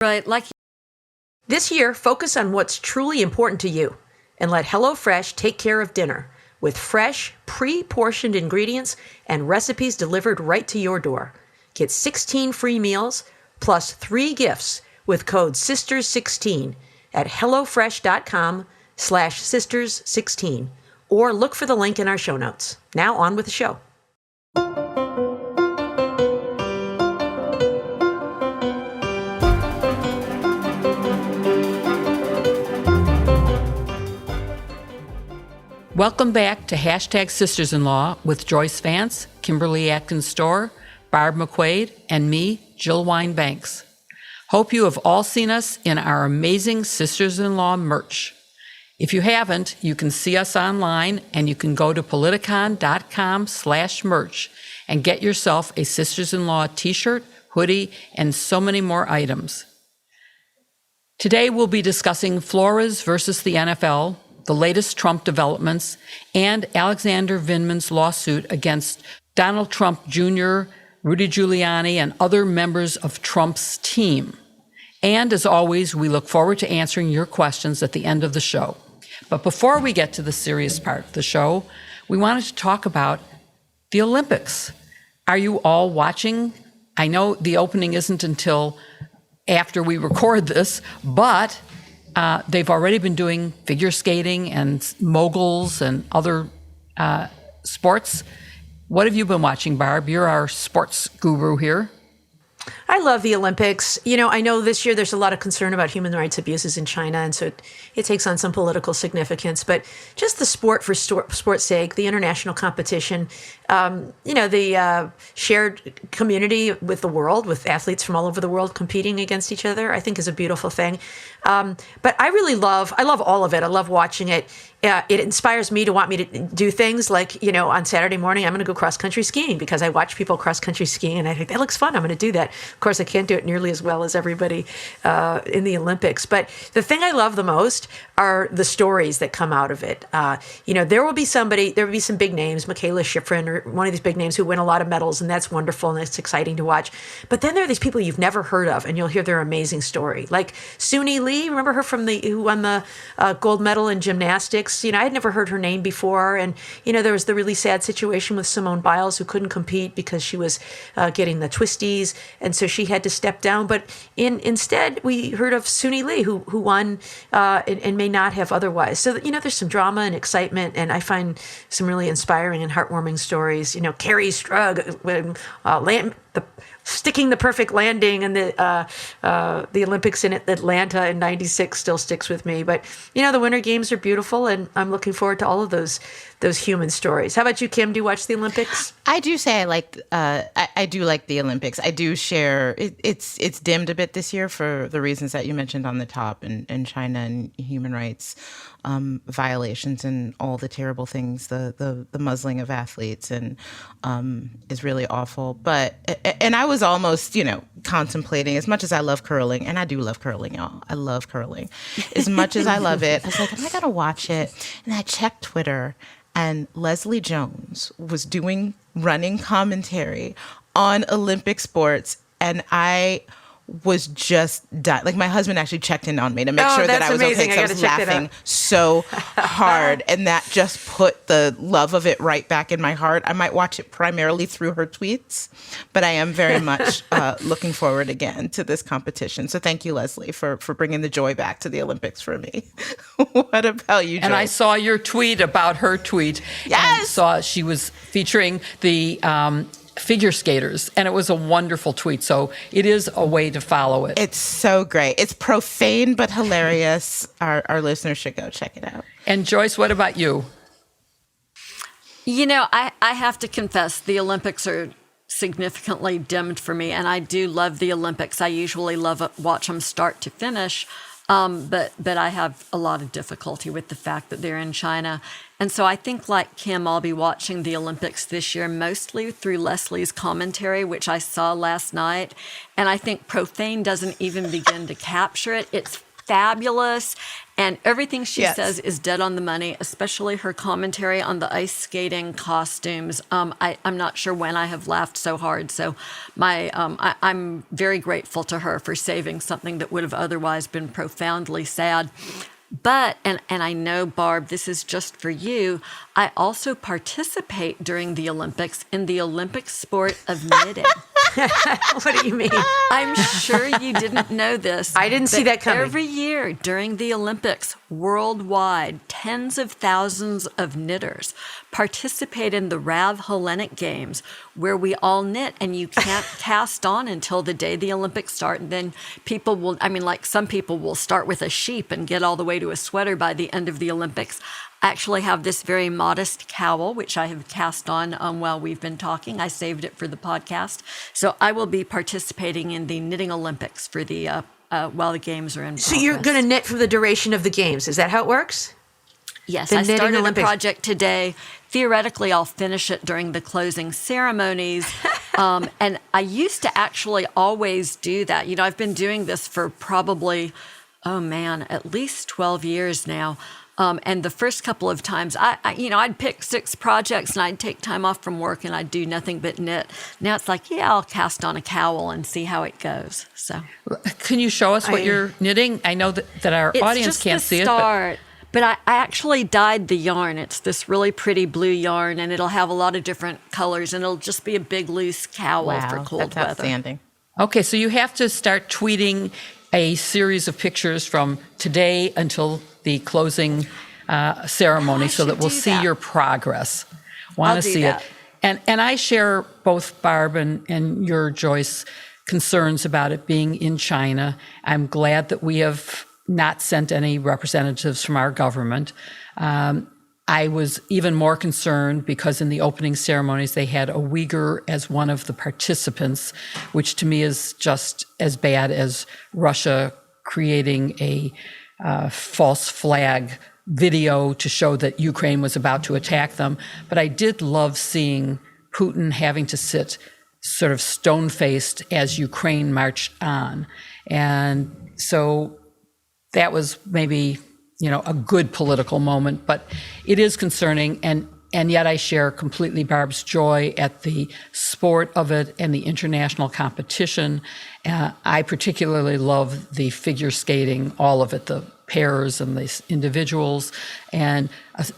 Right, like This year, focus on what's truly important to you and let HelloFresh take care of dinner with fresh, pre-portioned ingredients and recipes delivered right to your door. Get 16 free meals plus 3 gifts with code SISTERS16 at hellofresh.com/sisters16 or look for the link in our show notes. Now on with the show. Welcome back to #Sisters-in-Law with Joyce Vance, Kimberly Atkins-Storr, Barb McQuaid, and me, Jill Wine-Banks. Hope you have all seen us in our amazing Sisters-in-Law merch. If you haven't, you can see us online and you can go to politicon.com/merch and get yourself a Sisters-in-Law t-shirt, hoodie, and so many more items. Today we'll be discussing Flores versus the NFL, the latest Trump developments, and Alexander Vindman's lawsuit against Donald Trump Jr., Rudy Giuliani, and other members of Trump's team. And as always, we look forward to answering your questions at the end of the show. But before we get to the serious part of the show, we wanted to talk about the Olympics. Are you all watching? I know the opening isn't until after we record this, but they've already been doing figure skating and moguls and other sports. What have you been watching, Barb? You're our sports guru here. I love the Olympics. You know, I know this year there's a lot of concern about human rights abuses in China, and so it takes on some political significance. But just the sport for sport's sake, the international competition, the shared community with the world, with athletes from all over the world competing against each other, I think is a beautiful thing. But I love all of it. I love watching it. It inspires me to want me to do things like, on Saturday morning, I'm going to go cross-country skiing because I watch people cross-country skiing and I think that looks fun. I'm going to do that. Of course, I can't do it nearly as well as everybody in the Olympics. But the thing I love the most are the stories that come out of it. There will be some big names, Michaela Schifrin or one of these big names who win a lot of medals, and that's wonderful and it's exciting to watch. But then there are these people you've never heard of, and you'll hear their amazing story. Like Suni Lee, remember her who won the gold medal in gymnastics? I had never heard her name before. And, there was the really sad situation with Simone Biles, who couldn't compete because she was getting the twisties. And so she had to step down. But instead, we heard of Suni Lee, who won and may not have otherwise. So, there's some drama and excitement. And I find some really inspiring and heartwarming stories. Carrie Strug, sticking the perfect landing and the Olympics in Atlanta in '96 still sticks with me. But the Winter Games are beautiful, and I'm looking forward to all of those human stories. How about you, Kim? Do you watch the Olympics? I do say I do like the Olympics. I do share it's dimmed a bit this year for the reasons that you mentioned on the top, and China and human rights violations and all the terrible things, the muzzling of athletes and is really awful. But I was almost, contemplating, as much as I love curling, and I do love curling, y'all. I love curling. As much as I love it, I was like, am I going to watch it? And I checked Twitter, and Leslie Jones was doing running commentary on Olympic sports, and I was just dying. Like, my husband actually checked in on me to make sure that I was amazing. okay, because I was laughing so hard, and that just put the love of it right back in my heart. I might watch it primarily through her tweets, but I am very much looking forward again to this competition. So thank you, Leslie, for bringing the joy back to the Olympics for me. What about you, Joy? And I saw your tweet about her tweet. Yes! And saw she was featuring the figure skaters, and it was a wonderful tweet. So it is a way to follow it. It's so great. It's profane but hilarious. Our listeners should go check it out. And Joyce, what about you? I have to confess, the Olympics are significantly dimmed for me, and I do love the Olympics. I usually watch them start to finish. But I have a lot of difficulty with the fact that they're in China. And so I think, like Kim, I'll be watching the Olympics this year mostly through Leslie's commentary, which I saw last night. And I think profane doesn't even begin to capture it. It's fabulous. And everything she Yes. says is dead on the money, especially her commentary on the ice skating costumes. I'm not sure when I have laughed so hard. So I'm very grateful to her for saving something that would have otherwise been profoundly sad. But, and I know, Barb, this is just for you, I also participate during the Olympics in the Olympic sport of knitting. What do you mean? I'm sure you didn't know this. I didn't see but that coming. Every year during the Olympics, worldwide, tens of thousands of knitters participate in the Rav Hellenic Games, where we all knit, and you can't cast on until the day the Olympics start. And then people will, like some people will start with a sheep and get all the way to a sweater by the end of the Olympics. I actually have this very modest cowl, which I have cast on while we've been talking. I saved it for the podcast. So I will be participating in the Knitting Olympics for the while the games are in progress. So you're going to knit for the duration of the games. Is that how it works? Yes, The I Knitting started Olympics. a project today. Theoretically, I'll finish it during the closing ceremonies. And I used to actually always do that. I've been doing this for probably, at least 12 years now. And the first couple of times, I'd pick 6 projects and I'd take time off from work and I'd do nothing but knit. Now it's like, I'll cast on a cowl and see how it goes. So Can you show us what you're knitting? I know that our it's audience just can't the see start. But I actually dyed the yarn. It's this really pretty blue yarn, and it'll have a lot of different colors, and it'll just be a big loose cowl for cold that's weather. outstanding. it. Okay, so you have to start tweeting a series of pictures from today until the closing ceremony so that we'll do see that. your progress. Want I'll to do see that. it. And I share both Barb and your, Joyce, concerns about it being in China. I'm glad that we have not sent any representatives from our government. I was even more concerned because in the opening ceremonies, they had a Uyghur as one of the participants, which to me is just as bad as Russia creating a false flag video to show that Ukraine was about to attack them. But I did love seeing Putin having to sit sort of stone-faced as Ukraine marched on. And so that was maybe, a good political moment, but it is concerning. And yet I share completely Barb's joy at the sport of it and the international competition. I particularly love the figure skating, all of it, the pairs and the individuals. And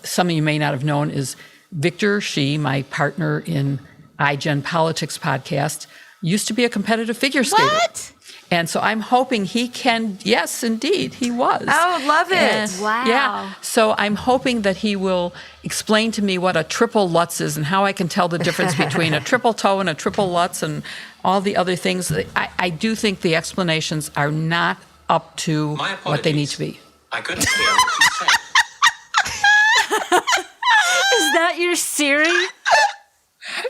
some of you may not have known is Victor Shi, my partner in iGen Politics podcast, used to be a competitive figure skater. What? And so I'm hoping he can, yes, indeed, he was. Oh, love it. And- Wow. Yeah. So I'm hoping that he will explain to me what a triple Lutz is and how I can tell the difference between a triple toe and a triple Lutz and all the other things. I do think the explanations are not up to My what they need to apologies. be. I couldn't hear what you said. Is that your Siri?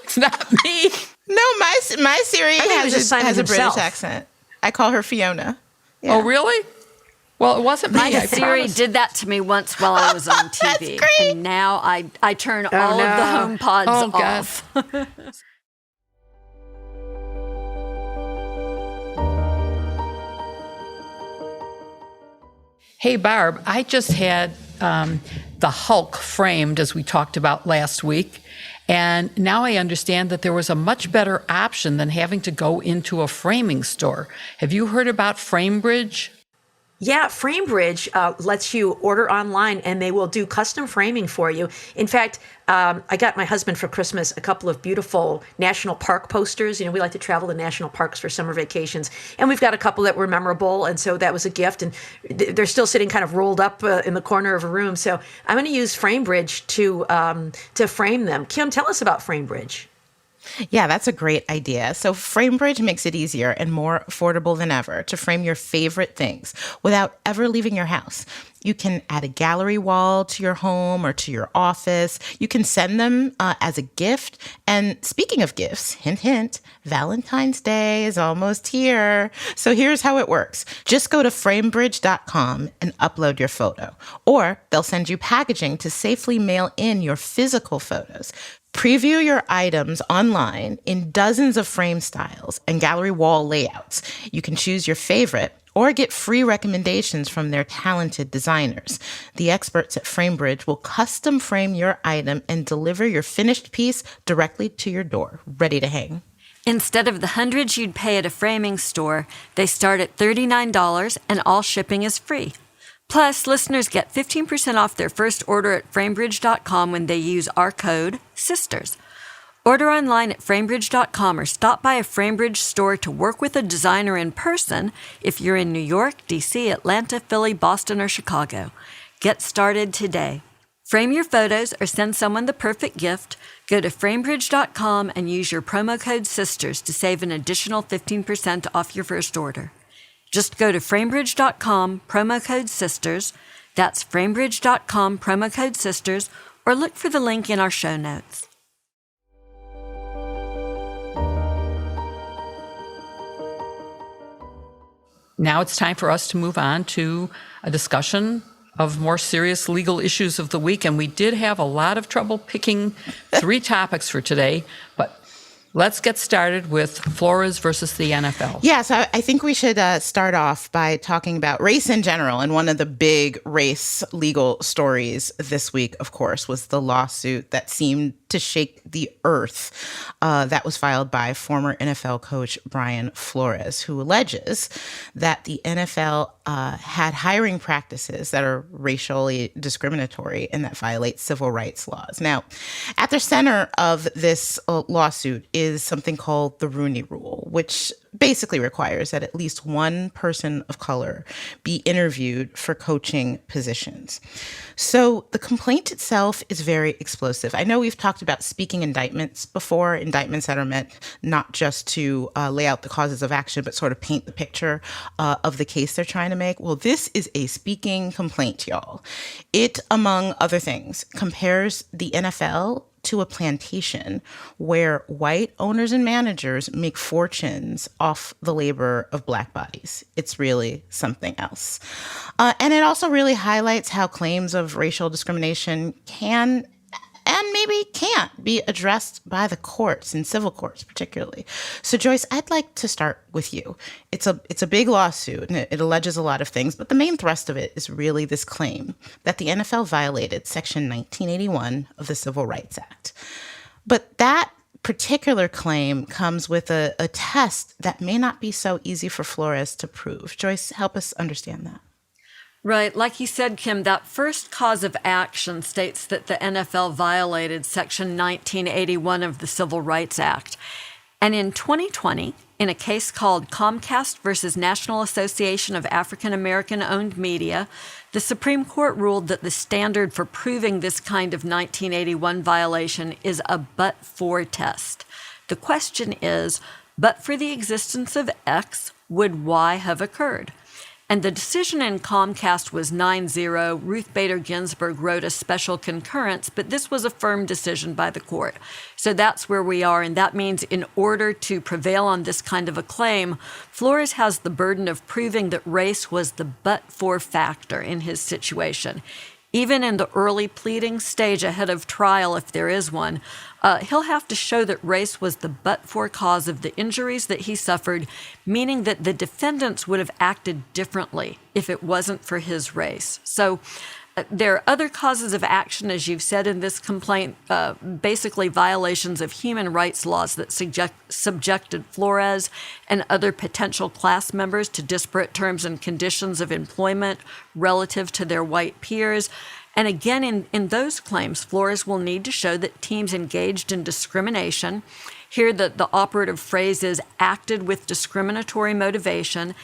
It's not me. No, my Siri think it was just Simon has a British himself. accent. I call her Fiona. Yeah. Oh, really? Well, it wasn't me. My I Siri promise. did that to me once while I was on TV. great. And now I turn all of the home pods Oh, God. off. Hey, Barb, I just had the Hulk framed, as we talked about last week. And now I understand that there was a much better option than having to go into a framing store. Have you heard about FrameBridge? Yeah, FrameBridge lets you order online and they will do custom framing for you. In fact, I got my husband for Christmas a couple of beautiful national park posters. We like to travel to national parks for summer vacations. And we've got a couple that were memorable. And so that was a gift. And they're still sitting kind of rolled up in the corner of a room. So I'm going to use FrameBridge to frame them. Kim, tell us about FrameBridge. Yeah, that's a great idea. So FrameBridge makes it easier and more affordable than ever to frame your favorite things without ever leaving your house. You can add a gallery wall to your home or to your office. You can send them as a gift. And speaking of gifts, hint, hint, Valentine's Day is almost here. So here's how it works. Just go to framebridge.com and upload your photo. Or they'll send you packaging to safely mail in your physical photos. Preview your items online in dozens of frame styles and gallery wall layouts. You can choose your favorite or get free recommendations from their talented designers. The experts at FrameBridge will custom frame your item and deliver your finished piece directly to your door, ready to hang. Instead of the hundreds you'd pay at a framing store, they start at $39 and all shipping is free. Plus, listeners get 15% off their first order at framebridge.com when they use our code SISTERS. Order online at framebridge.com or stop by a FrameBridge store to work with a designer in person if you're in New York, D.C., Atlanta, Philly, Boston, or Chicago. Get started today. Frame your photos or send someone the perfect gift. Go to framebridge.com and use your promo code SISTERS to save an additional 15% off your first order. Just go to framebridge.com, promo code SISTERS. That's framebridge.com, promo code SISTERS, or look for the link in our show notes. Now it's time for us to move on to a discussion of more serious legal issues of the week. And we did have a lot of trouble picking 3 topics for today, but let's get started with Flores versus the NFL. Yeah, so I think we should start off by talking about race in general. And one of the big race legal stories this week, of course, was the lawsuit that seemed to shake the earth that was filed by former NFL coach Brian Flores, who alleges that the NFL had hiring practices that are racially discriminatory and that violate civil rights laws. Now, at the center of this lawsuit is something called the Rooney Rule, which basically requires that at least one person of color be interviewed for coaching positions. So the complaint itself is very explosive. I know we've talked about speaking indictments before, indictments that are meant not just to lay out the causes of action, but sort of paint the picture of the case they're trying to make. Well, this is a speaking complaint, y'all. It, among other things, compares the NFL to a plantation where white owners and managers make fortunes off the labor of Black bodies. It's really something else. And it also really highlights how claims of racial discrimination can and maybe can't be addressed by the courts, in civil courts particularly. So Joyce, I'd like to start with you. It's a big lawsuit and it alleges a lot of things, but the main thrust of it is really this claim that the NFL violated Section 1981 of the Civil Rights Act. But that particular claim comes with a test that may not be so easy for Flores to prove. Joyce, help us understand that. Right. Like you said, Kim, that first cause of action states that the NFL violated Section 1981 of the Civil Rights Act. And in 2020, in a case called Comcast versus National Association of African American Owned Media, the Supreme Court ruled that the standard for proving this kind of 1981 violation is a but-for test. The question is, but for the existence of X, would Y have occurred? And the decision in Comcast was 9-0. Ruth Bader Ginsburg wrote a special concurrence, but this was a firm decision by the court. So that's where we are, and that means in order to prevail on this kind of a claim, Flores has the burden of proving that race was the but-for factor in his situation. Even in the early pleading stage ahead of trial, if there is one, he'll have to show that race was the but-for cause of the injuries that he suffered, meaning that the defendants would have acted differently if it wasn't for his race. So there are other causes of action, as you've said in this complaint, basically violations of human rights laws that subjected Flores and other potential class members to disparate terms and conditions of employment relative to their white peers. And again, in those claims, Flores will need to show that teams engaged in discrimination. Here, the operative phrase is acted with discriminatory motivation.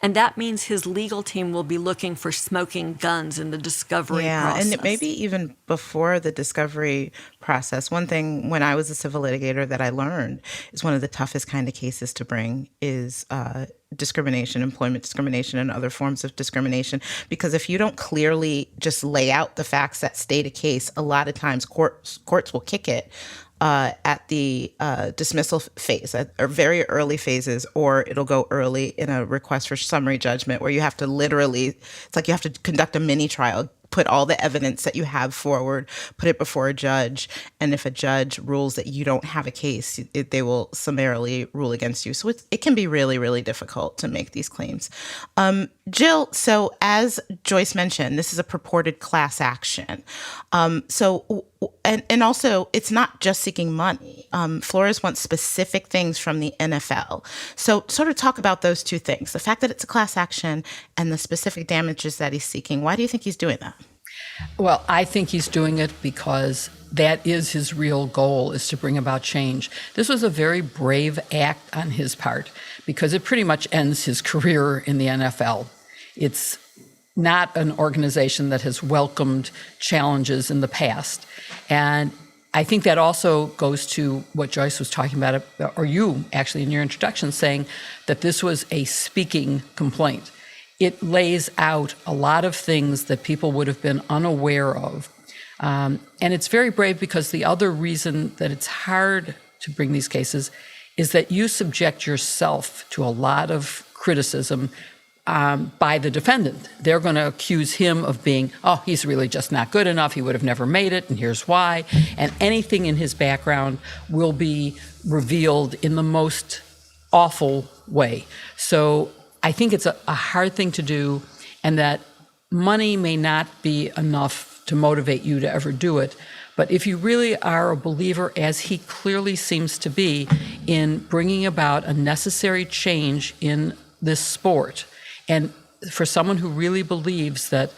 And that means his legal team will be looking for smoking guns in the discovery process. And maybe even before the discovery process. One thing when I was a civil litigator that I learned is one of the toughest kind of cases to bring is discrimination, employment discrimination, and other forms of discrimination. Because if you don't clearly just lay out the facts that state a case, a lot of times courts will kick it at the dismissal phase, at very early phases, or it'll go early in a request for summary judgment where you have to literally, it's like you have to conduct a mini trial, put all the evidence that you have forward, put it before a judge, and if a judge rules that you don't have a case, they will summarily rule against you. So it can be really, really difficult to make these claims. Jill, so as Joyce mentioned, this is a purported class action. And also, it's not just seeking money. Flores wants specific things from the NFL. So sort of talk about those two things, the fact that it's a class action and the specific damages that he's seeking. Why do you think he's doing that? Well, I think he's doing it because that is his real goal, is to bring about change. This was a very brave act on his part because it pretty much ends his career in the NFL. It's not an organization that has welcomed challenges in the past. And I think that also goes to what Joyce was talking about, or you actually in your introduction, saying that this was a speaking complaint. It lays out a lot of things that people would have been unaware of. And it's very brave because the other reason that it's hard to bring these cases is that you subject yourself to a lot of criticism by the defendant. They're going to accuse him of being, oh, he's really just not good enough. He would have never made it, and here's why. And anything in his background will be revealed in the most awful way. So I think it's a hard thing to do, and that money may not be enough to motivate you to ever do it. But if you really are a believer, as he clearly seems to be, in bringing about a necessary change in this sport, and for someone who really believes that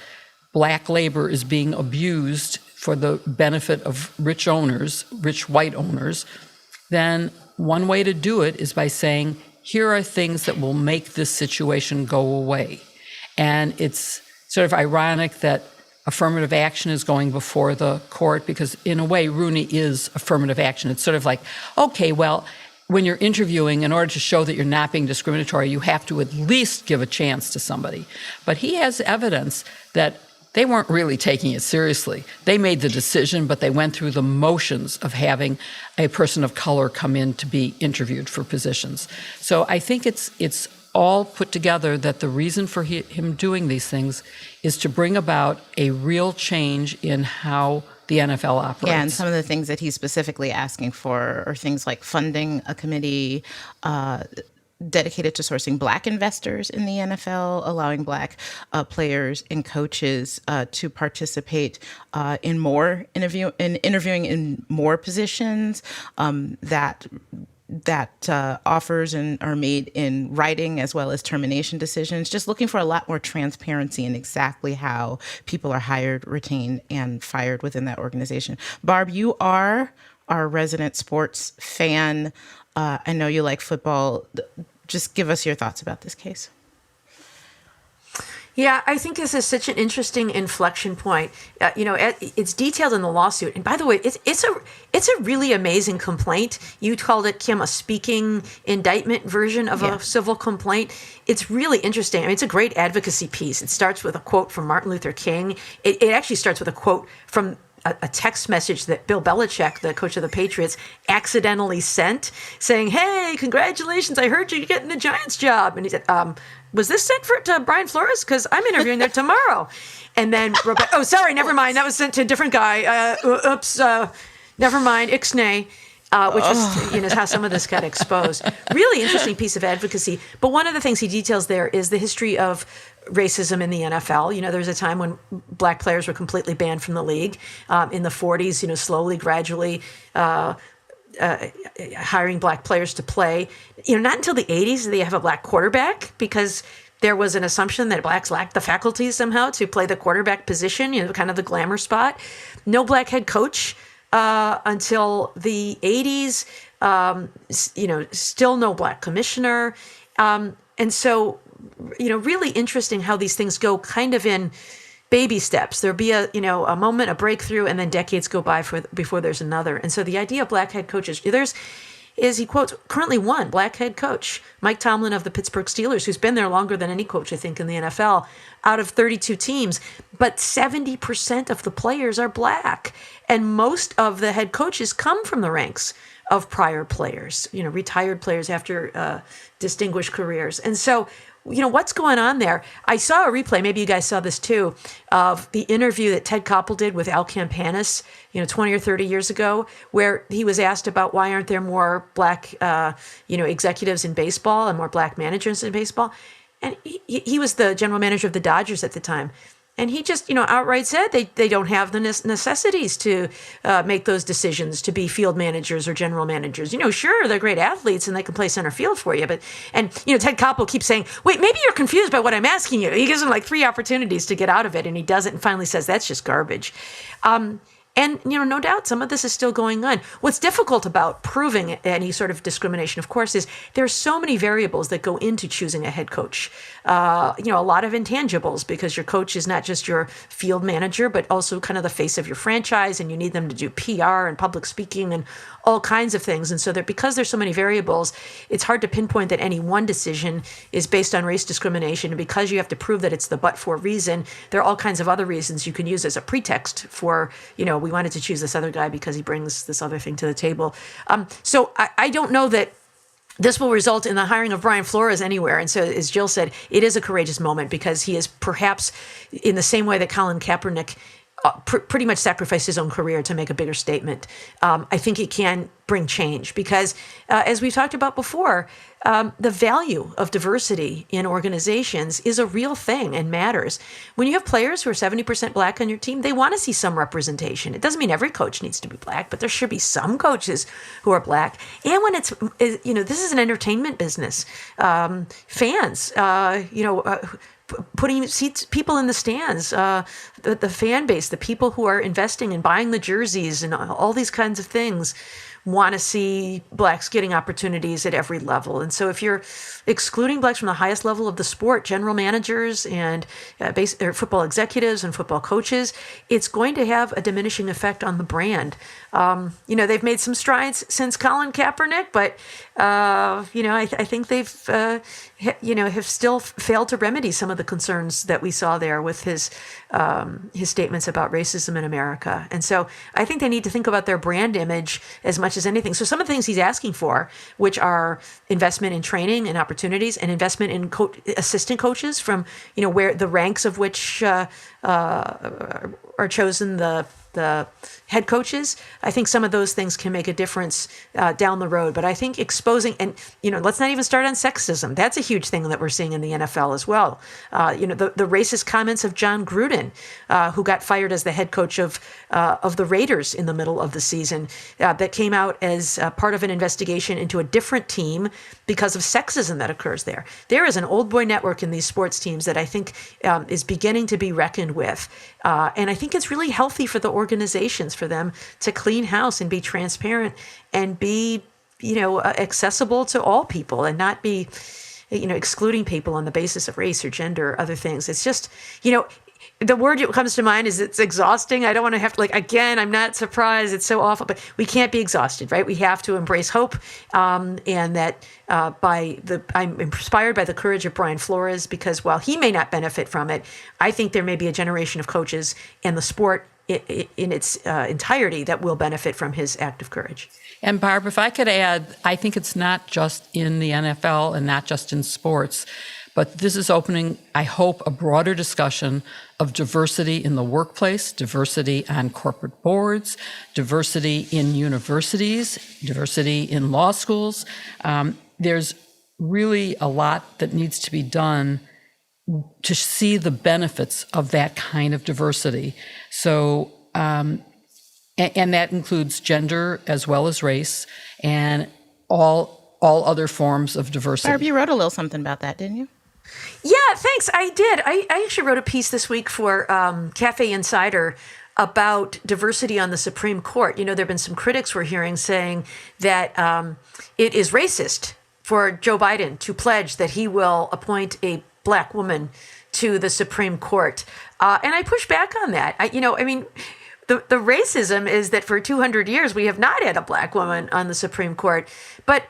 black labor is being abused for the benefit of rich owners, rich white owners, then one way to do it is by saying, here are things that will make this situation go away. And it's sort of ironic that affirmative action is going before the court because, in a way, Rooney is affirmative action. It's sort of like, okay, well, when you're interviewing, in order to show that you're not being discriminatory, you have to at least give a chance to somebody. But he has evidence that they weren't really taking it seriously. They made the decision, but they went through the motions of having a person of color come in to be interviewed for positions. So I think it's all put together that the reason for him doing these things is to bring about a real change in how the NFL operates. Yeah, and some of the things that he's specifically asking for are things like funding a committee dedicated to sourcing black investors in the NFL, allowing black players and coaches to participate in more interviewing in more positions, that offers are made in writing as well as termination decisions, just looking for a lot more transparency in exactly how people are hired, retained, and fired within that organization. Barb, you are our resident sports fan. I know you like football. Just give us your thoughts about this case. Yeah, I think this is such an interesting inflection point. It's detailed in the lawsuit, and by the way, it's a really amazing complaint. You called it, Kim, a speaking indictment version of a civil complaint. It's really interesting. I mean, it's a great advocacy piece. It starts with a quote from Martin Luther King. It actually starts with a quote from a text message that Bill Belichick, the coach of the Patriots, accidentally sent, saying, "Hey, congratulations! I heard you're getting the Giants job." And he said, was this sent to Brian Flores? Because I'm interviewing there tomorrow. And then, oh, sorry, never mind. That was sent to a different guy. Oops, never mind. Ixnay, which is how some of this got exposed. Really interesting piece of advocacy. But one of the things he details there is the history of racism in the NFL. There was a time when black players were completely banned from the league. In the 40s, slowly, gradually, hiring black players to play. Not until the 80s did they have a black quarterback because there was an assumption that blacks lacked the faculties somehow to play the quarterback position, kind of the glamour spot. No black head coach until the 80s. Still no black commissioner. And so, really interesting how these things go kind of in baby steps. There'll be a moment, a breakthrough, and then decades go by before there's another. And so the idea of black head coaches, he quotes currently one black head coach, Mike Tomlin of the Pittsburgh Steelers, who's been there longer than any coach, I think, in the NFL, out of 32 teams. But 70% of the players are black. And most of the head coaches come from the ranks of prior players, retired players after distinguished careers. And so what's going on there? I saw a replay, maybe you guys saw this too, of the interview that Ted Koppel did with Al Campanis, 20 or 30 years ago, where he was asked about why aren't there more black, executives in baseball and more black managers in baseball. And he was the general manager of the Dodgers at the time. And he just, outright said they don't have the necessities to make those decisions to be field managers or general managers. Sure, they're great athletes and they can play center field for you. And Ted Koppel keeps saying, wait, maybe you're confused by what I'm asking you. He gives him like 3 opportunities to get out of it, and he doesn't, and finally says, that's just garbage. And, no doubt some of this is still going on. What's difficult about proving any sort of discrimination, of course, is there are so many variables that go into choosing a head coach. A lot of intangibles, because your coach is not just your field manager, but also kind of the face of your franchise, and you need them to do PR and public speaking and all kinds of things. And so because there's so many variables, it's hard to pinpoint that any one decision is based on race discrimination. And because you have to prove that it's the but-for reason, there are all kinds of other reasons you can use as a pretext for, we wanted to choose this other guy because he brings this other thing to the table. So I don't know that this will result in the hiring of Brian Flores anywhere. And so, as Jill said, it is a courageous moment because he is perhaps in the same way that Colin Kaepernick pretty much sacrificed his own career to make a bigger statement. I think it can bring change because, as we've talked about before, the value of diversity in organizations is a real thing and matters. When you have players who are 70% black on your team, they want to see some representation. It doesn't mean every coach needs to be black, but there should be some coaches who are black. And when this is an entertainment business, fans, putting people in the stands, the fan base, the people who are investing and buying the jerseys and all these kinds of things want to see blacks getting opportunities at every level. And so if you're excluding blacks from the highest level of the sport, general managers and football executives and football coaches, it's going to have a diminishing effect on the brand. They've made some strides since Colin Kaepernick, but I think they've have still failed to remedy some of the concerns that we saw there with his statements about racism in America. And so I think they need to think about their brand image as much as anything. So some of the things he's asking for, which are investment in training and opportunities and investment in assistant coaches from, where the ranks of which are chosen the head coaches, I think some of those things can make a difference down the road. But I think exposing, and, let's not even start on sexism. That's a huge thing that we're seeing in the NFL as well. The racist comments of John Gruden, who got fired as the head coach of the Raiders in the middle of the season, that came out as part of an investigation into a different team because of sexism that occurs there. There is an old boy network in these sports teams that I think is beginning to be reckoned with. And I think it's really healthy for the organizations, for them to clean house and be transparent and be, accessible to all people and not be, excluding people on the basis of race or gender or other things. It's just, the word that comes to mind is it's exhausting. I don't want to have to, again, I'm not surprised. It's so awful, but we can't be exhausted, right? We have to embrace hope. And that I'm inspired by the courage of Brian Flores, because while he may not benefit from it, I think there may be a generation of coaches and the sport in its entirety that will benefit from his act of courage. And Barb, if I could add, I think it's not just in the NFL and not just in sports, but this is opening, I hope, a broader discussion of diversity in the workplace, diversity on corporate boards, diversity in universities, diversity in law schools. There's really a lot that needs to be done to see the benefits of that kind of diversity. So, and that includes gender as well as race and all other forms of diversity. Barb, you wrote a little something about that, didn't you? Yeah, thanks. I did. I actually wrote a piece this week for Cafe Insider about diversity on the Supreme Court. There have been some critics we're hearing saying that it is racist for Joe Biden to pledge that he will appoint a black woman to the Supreme Court. And I push back on that. the racism is that for 200 years we have not had a black woman on the Supreme Court. But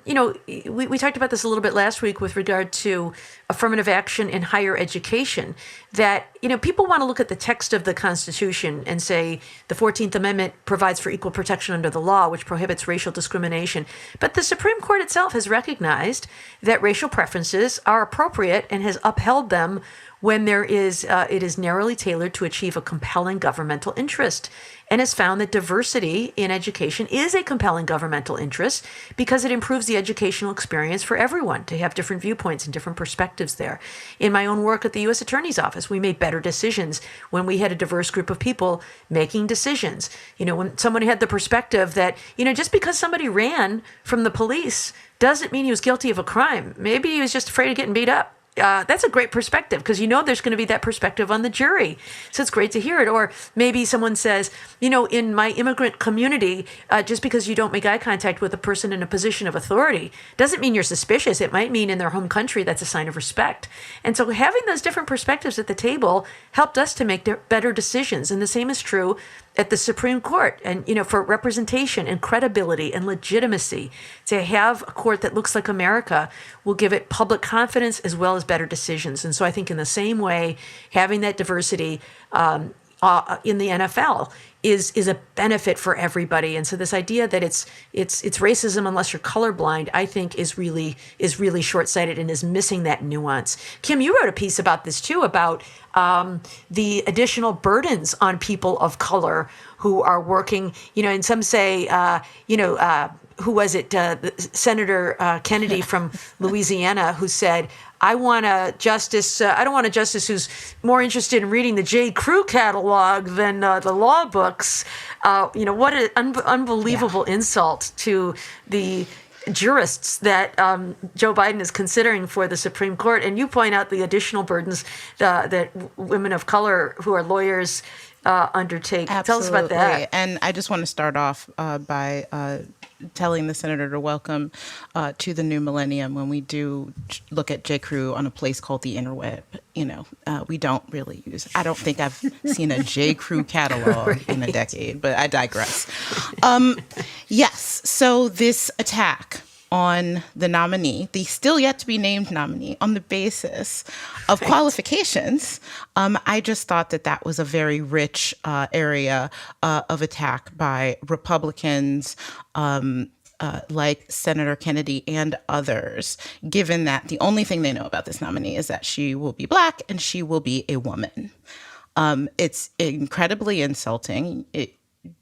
we talked about this a little bit last week with regard to affirmative action in higher education. That people want to look at the text of the Constitution and say the 14th Amendment provides for equal protection under the law, which prohibits racial discrimination. But the Supreme Court itself has recognized that racial preferences are appropriate and has upheld them when it is narrowly tailored to achieve a compelling governmental interest, and has found that diversity in education is a compelling governmental interest because it improves the educational experience for everyone to have different viewpoints and different perspectives there. In my own work at the U.S. Attorney's Office, we made better decisions when we had a diverse group of people making decisions. When someone had the perspective that, just because somebody ran from the police doesn't mean he was guilty of a crime. Maybe he was just afraid of getting beat up. That's a great perspective because there's going to be that perspective on the jury. So it's great to hear it. Or maybe someone says, in my immigrant community, just because you don't make eye contact with a person in a position of authority doesn't mean you're suspicious. It might mean in their home country that's a sign of respect. And so having those different perspectives at the table helped us to make better decisions. And the same is true at the Supreme Court, and for representation and credibility and legitimacy. To have a court that looks like America will give it public confidence as well as better decisions. And so I think in the same way, having that diversity in the NFL is a benefit for everybody. And so this idea that it's racism unless you're colorblind, I think is really short-sighted and is missing that nuance. Kim, you wrote a piece about this too, about the additional burdens on people of color who are working, and some say, who was it? Senator Kennedy from Louisiana, who said, I want a justice. I don't want a justice who's more interested in reading the J. Crew catalog than the law books. What an unbelievable insult to the jurists that Joe Biden is considering for the Supreme Court. And you point out the additional burdens that women of color who are lawyers undertake. Absolutely. Tell us about that. And I just want to start off by telling the senator to welcome to the new millennium when we do look at J. Crew on a place called the interweb. We don't really I don't think I've seen a J. Crew catalog in a decade, but I digress. Yes, so this attack on the nominee, the still yet to be named nominee, on the basis of qualifications, I just thought that was a very rich area of attack by Republicans like Senator Kennedy and others, given that the only thing they know about this nominee is that she will be Black and she will be a woman. It's incredibly insulting.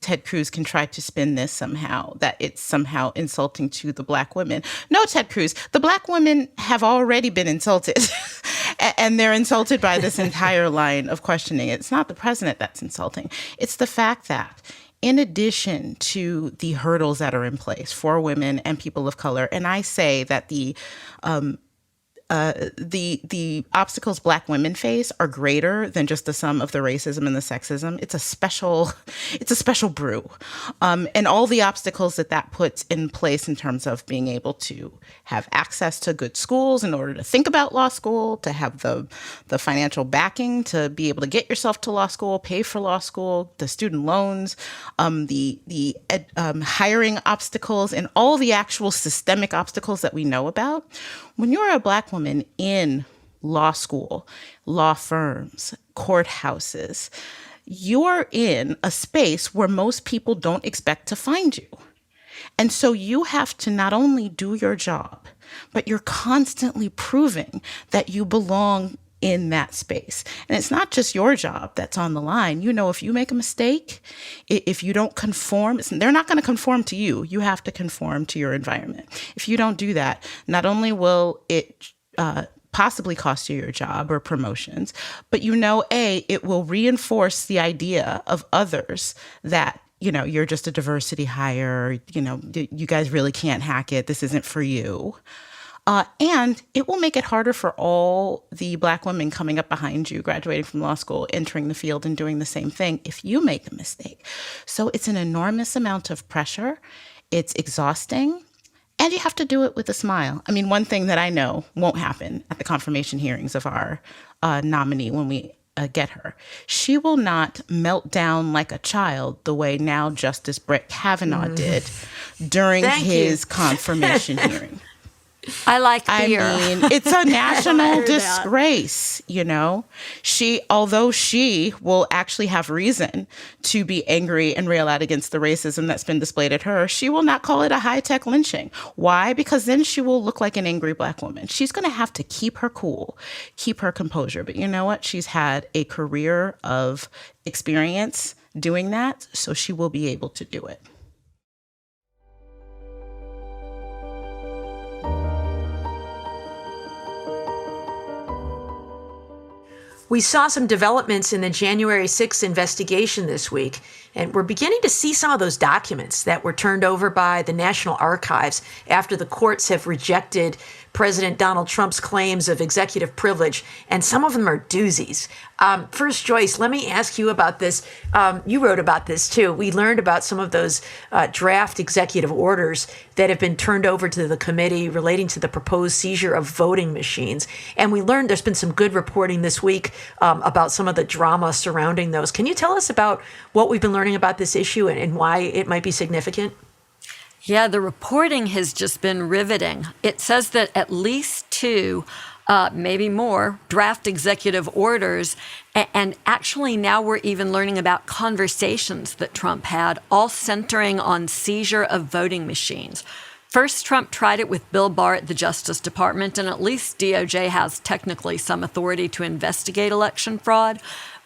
Ted Cruz can try to spin this somehow, that it's somehow insulting to the Black women. No, Ted Cruz, the Black women have already been insulted, and they're insulted by this entire line of questioning. It's not the president that's insulting. It's the fact that in addition to the hurdles that are in place for women and people of color, and I say that the obstacles Black women face are greater than just the sum of the racism and the sexism. It's a special brew. And all the obstacles that puts in place in terms of being able to have access to good schools in order to think about law school, to have the financial backing to be able to get yourself to law school, pay for law school, the student loans, the hiring obstacles, and all the actual systemic obstacles that we know about. When you're a Black woman in law school, law firms, courthouses, you're in a space where most people don't expect to find you. And so you have to not only do your job, but you're constantly proving that you belong in that space. And it's not just your job that's on the line. If you make a mistake, if you don't conform, they're not going to conform to you. You have to conform to your environment. If you don't do that, not only will it possibly cost you your job or promotions, but it will reinforce the idea of others that you're just a diversity hire, you guys really can't hack it. This isn't for you. And it will make it harder for all the Black women coming up behind you, graduating from law school, entering the field and doing the same thing if you make a mistake. So it's an enormous amount of pressure. It's exhausting. And you have to do it with a smile. One thing that I know won't happen at the confirmation hearings of our nominee when we get her. She will not melt down like a child the way now Justice Brett Kavanaugh did during his confirmation hearing. I like I beer. mean, it's a national disgrace, you know. Although she will actually have reason to be angry and rail out against the racism that's been displayed at her, she will not call it a high-tech lynching. Why? Because then she will look like an angry Black woman. She's going to have to keep her cool, keep her composure. But you know what? She's had a career of experience doing that, so she will be able to do it. We saw some developments in the January 6th investigation this week, and we're beginning to see some of those documents that were turned over by the National Archives after the courts have rejected President Donald Trump's claims of executive privilege, and some of them are doozies. First, Joyce, let me ask you about this. You wrote about this too. We learned about some of those draft executive orders that have been turned over to the committee relating to the proposed seizure of voting machines. And we learned there's been some good reporting this week about some of the drama surrounding those. Can you tell us about what we've been learning about this issue and why it might be significant? Yeah, the reporting has just been riveting. It says that at least two, maybe more, draft executive orders, and actually now we're even learning about conversations that Trump had, all centering on seizure of voting machines. First, Trump tried it with Bill Barr at the Justice Department, and at least DOJ has technically some authority to investigate election fraud.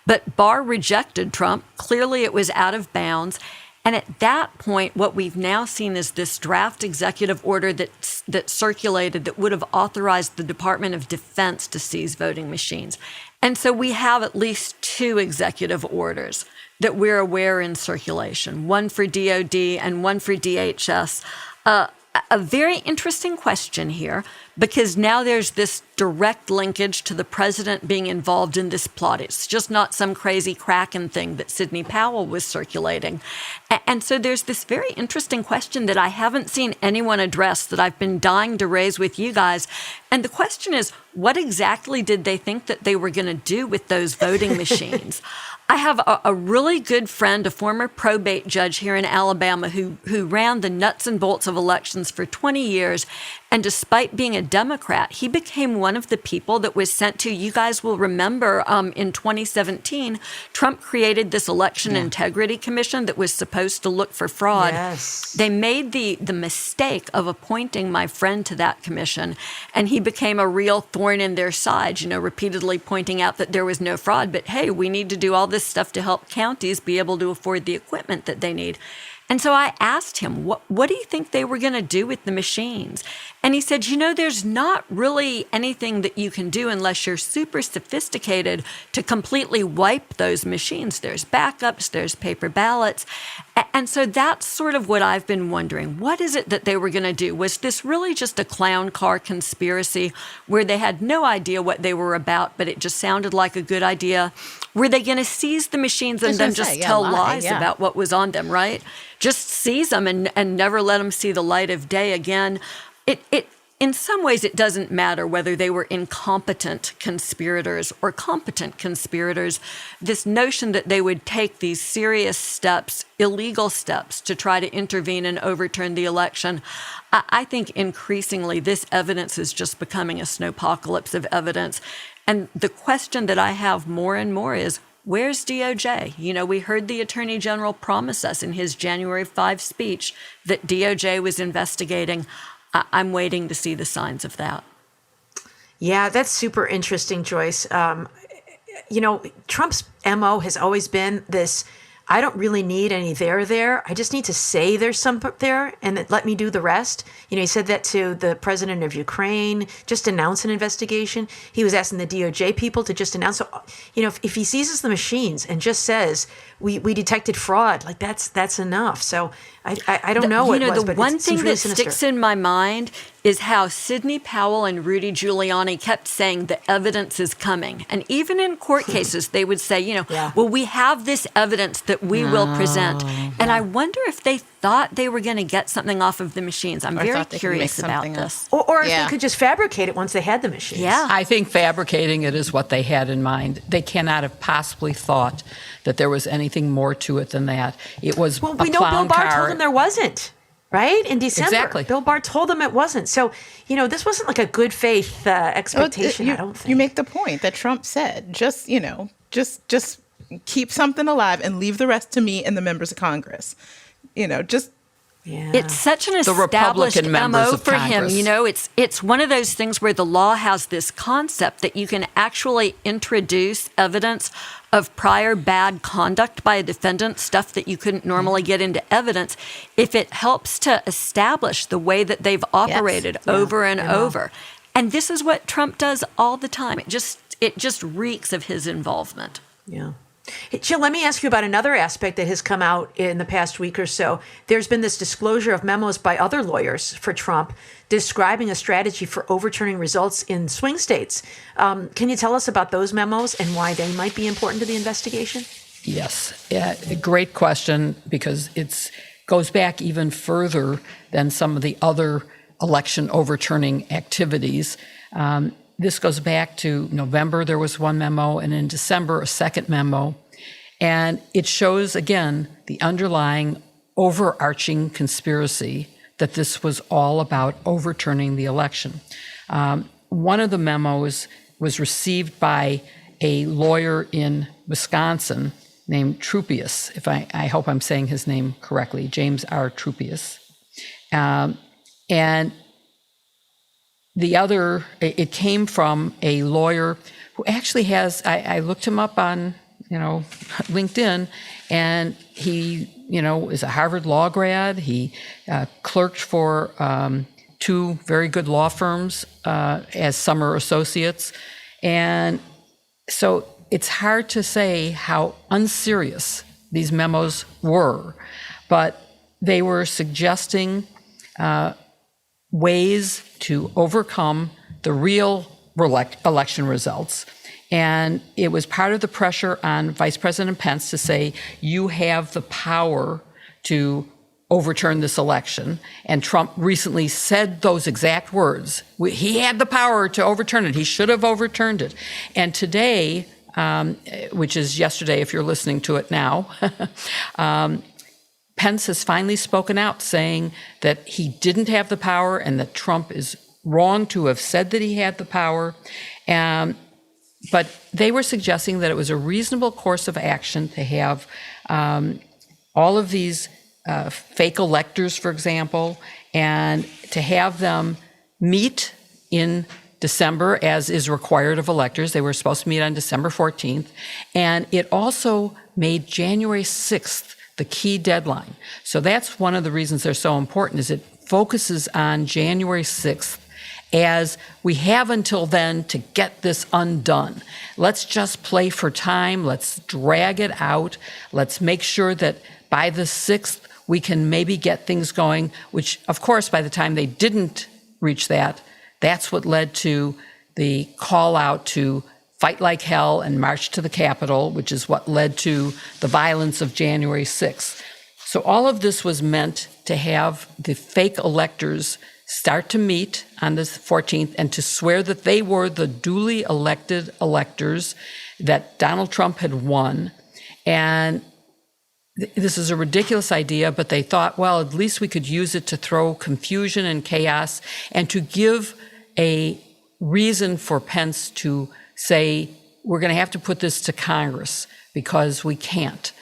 But Barr rejected Trump. Clearly, it was out of bounds. And at that point, what we've now seen is this draft executive order that circulated that would have authorized the Department of Defense to seize voting machines. And so we have at least two executive orders that we're aware in circulation, one for DOD and one for DHS. A very interesting question here, because now there's this direct linkage to the president being involved in this plot. It's just not some crazy Kraken thing that Sidney Powell was circulating. And so there's this very interesting question that I haven't seen anyone address that I've been dying to raise with you guys. And the question is, what exactly did they think that they were going to do with those voting machines? I have a really good friend, a former probate judge here in Alabama who ran the nuts and bolts of elections for 20 years. And despite being a Democrat, he became one of the people that was sent to, you guys will remember, in 2017, Trump created this election integrity commission that was supposed to look for fraud. Yes. They made the mistake of appointing my friend to that commission, and he became a real thorn in their side, repeatedly pointing out that there was no fraud. But hey, we need to do all this stuff to help counties be able to afford the equipment that they need. And so I asked him, what do you think they were going to do with the machines? And he said, there's not really anything that you can do unless you're super sophisticated to completely wipe those machines. There's backups, there's paper ballots. And so that's sort of what I've been wondering. What is it that they were going to do? Was this really just a clown car conspiracy where they had no idea what they were about, but it just sounded like a good idea? Were they going to seize the machines and then just tell lies about what was on them, right? Just seize them and never let them see the light of day again. In some ways, it doesn't matter whether they were incompetent conspirators or competent conspirators. This notion that they would take these serious steps, illegal steps, to try to intervene and overturn the election, I think increasingly this evidence is just becoming a snowpocalypse of evidence. And the question that I have more and more is, where's DOJ? We heard the Attorney General promise us in his January 5 speech that DOJ was investigating. I'm waiting to see the signs of that. Yeah, that's super interesting, Joyce. Trump's MO has always been this, I don't really need any there. I just need to say there's some there and let me do the rest. He said that to the president of Ukraine, just announce an investigation. He was asking the DOJ people to just announce. So, if he seizes the machines and just says, we detected fraud, like that's enough. So I don't know what it was, the but one thing really that sinister. sticks in my mind is how Sidney Powell and Rudy Giuliani kept saying the evidence is coming. And even in court cases, they would say, well, we have this evidence that we will present. And I wonder if they thought they were going to get something off of the machines. I'm very thought they could make curious about something up. this. Or if Yeah. they could just fabricate it once they had the machines. Yeah. I think fabricating it is what they had in mind. They cannot have possibly thought that there was anything more to it than that. It was Well, a we know Bill clown Barr car. told them there wasn't, right? In December. Exactly. Bill Barr told them it wasn't. So, this wasn't like a good faith expectation, I don't think. You make the point that Trump said, just keep something alive and leave the rest to me and the members of Congress. Just Yeah. It's such an established Republican members MO of for Congress. him. It's one of those things where the law has this concept that you can actually introduce evidence of prior bad conduct by a defendant, stuff that you couldn't normally get into evidence, if it helps to establish the way that they've operated over and over. And this is what Trump does all the time. It just reeks of his involvement. Yeah. Hey, Jill, let me ask you about another aspect that has come out in the past week or so. There's been this disclosure of memos by other lawyers for Trump describing a strategy for overturning results in swing states. Can you tell us about those memos and why they might be important to the investigation? Yes, a great question, because it goes back even further than some of the other election overturning activities. This goes back to November, there was one memo, and in December, a second memo. And it shows, again, the underlying overarching conspiracy that this was all about overturning the election. One of the memos was received by a lawyer in Wisconsin named Trupius, if I hope I'm saying his name correctly, James R. Trupius. And the other, it came from a lawyer who actually has, I looked him up on, LinkedIn, and he, is a Harvard law grad. He clerked for two very good law firms as summer associates. And so it's hard to say how unserious these memos were, but they were suggesting ways to overcome the real election results. And it was part of the pressure on Vice President Pence to say, you have the power to overturn this election. And Trump recently said those exact words. He had the power to overturn it. He should have overturned it. And today, which is yesterday if you're listening to it now, Pence has finally spoken out saying that he didn't have the power and that Trump is wrong to have said that he had the power. But they were suggesting that it was a reasonable course of action to have all of these fake electors, for example, and to have them meet in December, as is required of electors. They were supposed to meet on December 14th. And it also made January 6th the key deadline. So that's one of the reasons they're so important, is it focuses on January 6th as we have until then to get this undone. Let's just play for time. Let's drag it out. Let's make sure that by the 6th, we can maybe get things going, which, of course, by the time they didn't reach that, that's what led to the call out to fight like hell and march to the Capitol, which is what led to the violence of January 6th. So all of this was meant to have the fake electors start to meet on the 14th and to swear that they were the duly elected electors, that Donald Trump had won. And this is a ridiculous idea, but they thought, well, at least we could use it to throw confusion and chaos and to give a reason for Pence to say, we're going to have to put this to Congress because we can't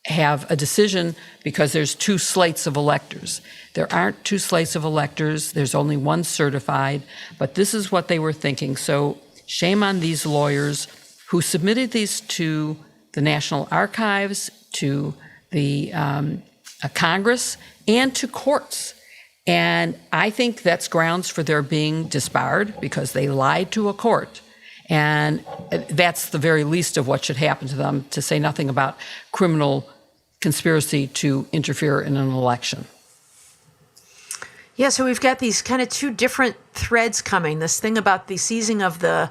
have a decision because there's two slates of electors. There aren't two slates of electors. There's only one certified, but this is what they were thinking. So shame on these lawyers who submitted these to the National Archives, to the Congress, and to courts. And I think that's grounds for their being disbarred because they lied to a court. And that's the very least of what should happen to them, to say nothing about criminal conspiracy to interfere in an election. Yeah, so we've got these kind of two different threads coming. This thing about the seizing of the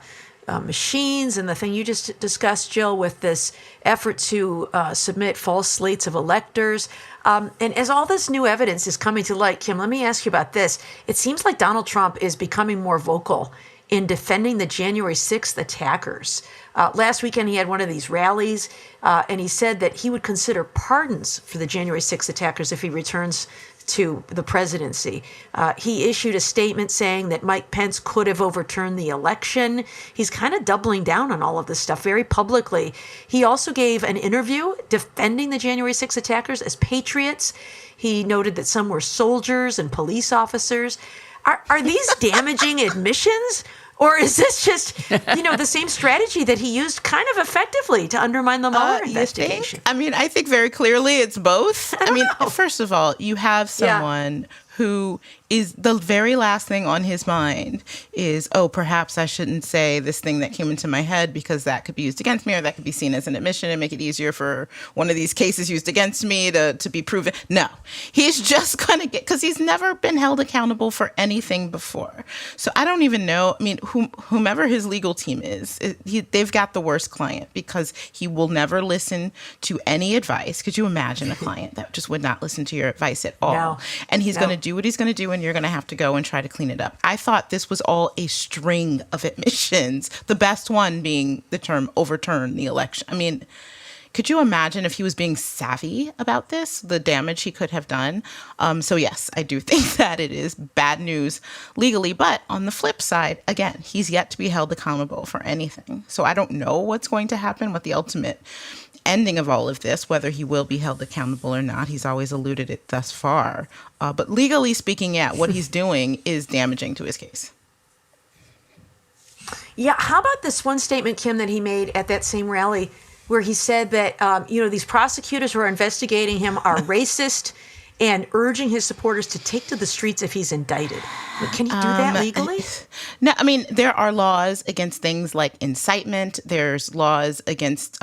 machines and the thing you just discussed, Jill, with this effort to submit false slates of electors. And as all this new evidence is coming to light, Kim, let me ask you about this. It seems like Donald Trump is becoming more vocal in defending the January 6th attackers. Last weekend, he had one of these rallies, and he said that he would consider pardons for the January 6th attackers if he returns to the presidency. He issued a statement saying that Mike Pence could have overturned the election. He's kind of doubling down on all of this stuff very publicly. He also gave an interview defending the January 6th attackers as patriots. He noted that some were soldiers and police officers. Are these damaging admissions? Or is this just, the same strategy that he used kind of effectively to undermine the Mueller investigation? I think very clearly it's both. First of all, you have someone who is the very last thing on his mind is, perhaps I shouldn't say this thing that came into my head because that could be used against me, or that could be seen as an admission and make it easier for one of these cases used against me to be proven. No, he's just going to because he's never been held accountable for anything before. So I don't even know. Whomever his legal team is, they've got the worst client because he will never listen to any advice. Could you imagine a client that just would not listen to your advice at all? No. And he's going to do what he's going to do, and you're going to have to go and try to clean it up. I thought this was all a string of admissions, the best one being the term overturn the election. Could you imagine if he was being savvy about this, the damage he could have done? So yes, I do think that it is bad news legally. But on the flip side, again, he's yet to be held accountable for anything. So I don't know what's going to happen, what the ultimate ending of all of this, whether he will be held accountable or not. He's always eluded it thus far. But legally speaking, what he's doing is damaging to his case. Yeah, how about this one statement, Kim, that he made at that same rally where he said that, these prosecutors who are investigating him are racist and urging his supporters to take to the streets if he's indicted. Can he do that legally? No, there are laws against things like incitement. There's laws against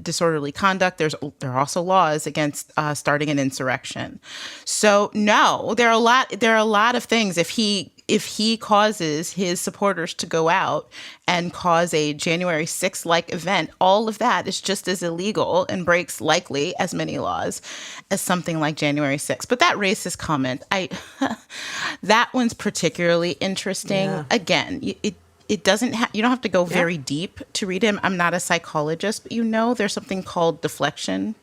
disorderly conduct. There are also laws against starting an insurrection. So no, there are a lot of things. If he causes his supporters to go out and cause a January 6th-like event, all of that is just as illegal and breaks likely as many laws as something like January 6th. But that racist comment, that one's particularly interesting. Yeah. Again, it doesn't you don't have to go very deep to read him. I'm not a psychologist, but there's something called deflection.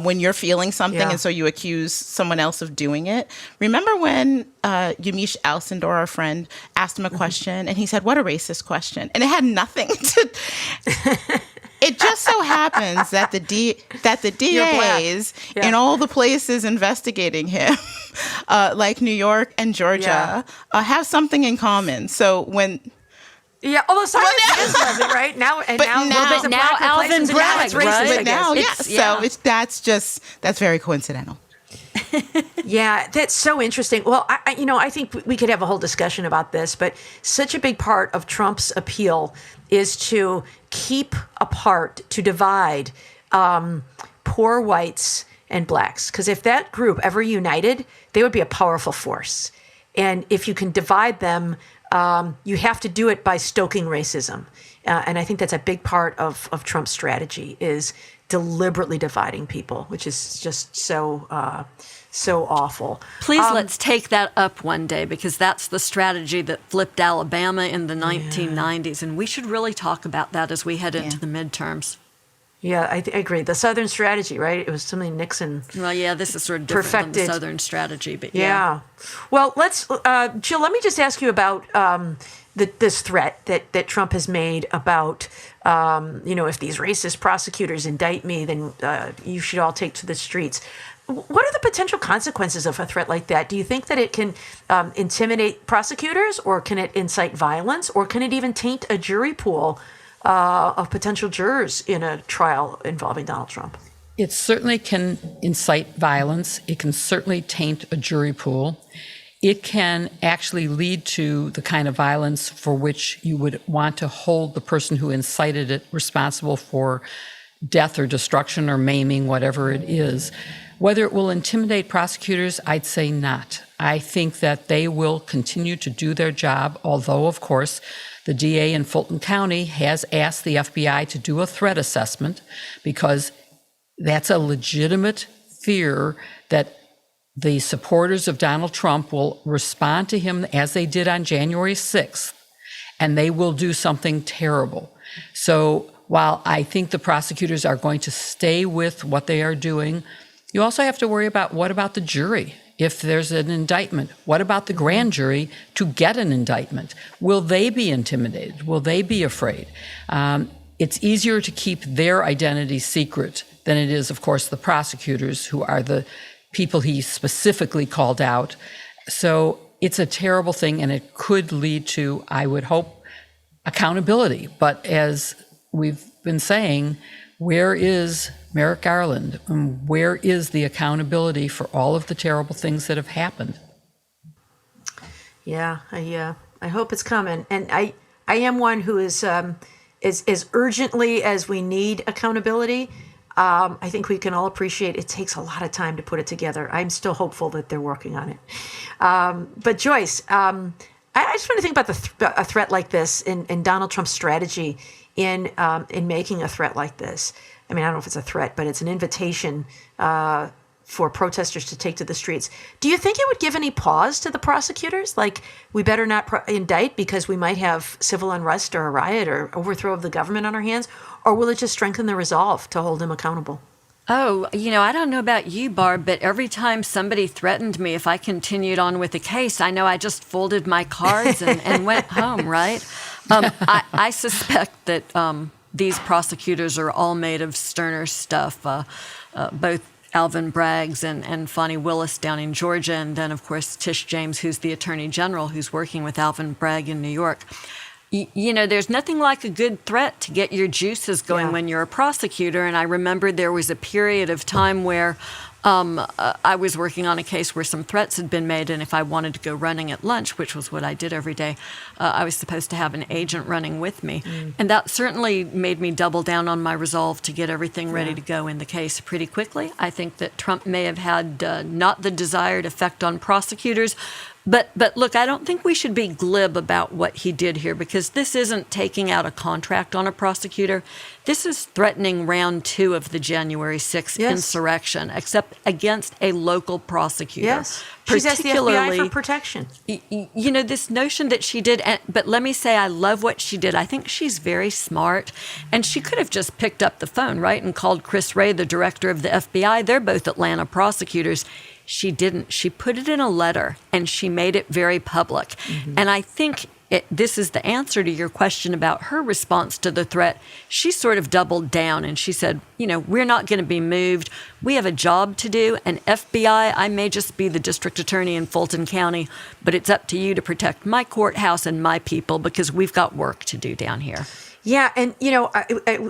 When you're feeling something and so you accuse someone else of doing it. Remember when Yamiche Alcindor, our friend, asked him a question and he said, "What a racist question." And it had nothing to... It just so happens that the DAs in all the places investigating him, like New York and Georgia, have something in common. So when... Yeah, although Simon Says does it right now, and now Alvin Bragg, right? But now, that's very coincidental. Yeah, that's so interesting. Well, I think we could have a whole discussion about this, but such a big part of Trump's appeal is to keep apart, to divide poor whites and blacks. Because if that group ever united, they would be a powerful force. And if you can divide them, you have to do it by stoking racism. And I think that's a big part of Trump's strategy is deliberately dividing people, which is just so awful. Please let's take that up one day, because that's the strategy that flipped Alabama in the 1990s. And we should really talk about that as we head into the midterms. Yeah, I agree. The Southern strategy, right? It was something Nixon Well, yeah, this is sort of different than the Southern strategy, but yeah. Well, let's, Jill, let me just ask you about this threat that Trump has made about, if these racist prosecutors indict me, then you should all take to the streets. What are the potential consequences of a threat like that? Do you think that it can intimidate prosecutors, or can it incite violence, or can it even taint a jury pool of potential jurors in a trial involving Donald Trump? It certainly can incite violence. It can certainly taint a jury pool. It can actually lead to the kind of violence for which you would want to hold the person who incited it responsible for death or destruction or maiming, whatever it is. Whether it will intimidate prosecutors, I'd say not. I think that they will continue to do their job, although, of course, The DA in Fulton County has asked the FBI to do a threat assessment because that's a legitimate fear that the supporters of Donald Trump will respond to him as they did on January 6th, and they will do something terrible. So while I think the prosecutors are going to stay with what they are doing, you also have to worry about what about the jury? If there's an indictment, what about the grand jury to get an indictment? Will they be intimidated? Will they be afraid? It's easier to keep their identity secret than it is, of course, the prosecutors, who are the people he specifically called out. So it's a terrible thing, and it could lead to, I would hope, accountability. But as we've been saying, where is Merrick Garland? And where is the accountability for all of the terrible things that have happened? Yeah, I hope it's coming. And I am one who is as urgently as we need accountability. I think we can all appreciate it takes a lot of time to put it together. I'm still hopeful that they're working on it. But Joyce, I just want to think about a threat like this and Donald Trump's strategy in making a threat like this. I mean, I don't know if it's a threat, but it's an invitation for protesters to take to the streets. Do you think it would give any pause to the prosecutors? Like, we better not indict because we might have civil unrest or a riot or overthrow of the government on our hands? Or will it just strengthen the resolve to hold him accountable? Oh, I don't know about you, Barb, but every time somebody threatened me, if I continued on with the case, I know I just folded my cards and went home, right? I suspect that these prosecutors are all made of sterner stuff, both Alvin Braggs and Fonnie Willis down in Georgia, and then, of course, Tish James, who's the Attorney General, who's working with Alvin Bragg in New York. There's nothing like a good threat to get your juices going when you're a prosecutor. And I remember there was a period of time where I was working on a case where some threats had been made, and if I wanted to go running at lunch, which was what I did every day, I was supposed to have an agent running with me. And that certainly made me double down on my resolve to get everything ready to go in the case pretty quickly. I think that Trump may have had not the desired effect on prosecutors. But look, I don't think we should be glib about what he did here, because this isn't taking out a contract on a prosecutor. This is threatening round 2 of the January 6th insurrection, except against a local prosecutor. Yes, she's asked the FBI for protection. This notion that she did, but let me say I love what she did. I think she's very smart, and she could have just picked up the phone, right, and called Chris Wray, the director of the FBI. They're both Atlanta prosecutors. She didn't. She put it in a letter, and she made it very public. And I think this is the answer to your question about her response to the threat. She sort of doubled down, and she said, we're not going to be moved. We have a job to do. And FBI, I may just be the district attorney in Fulton County, but it's up to you to protect my courthouse and my people, because we've got work to do down here. Yeah, and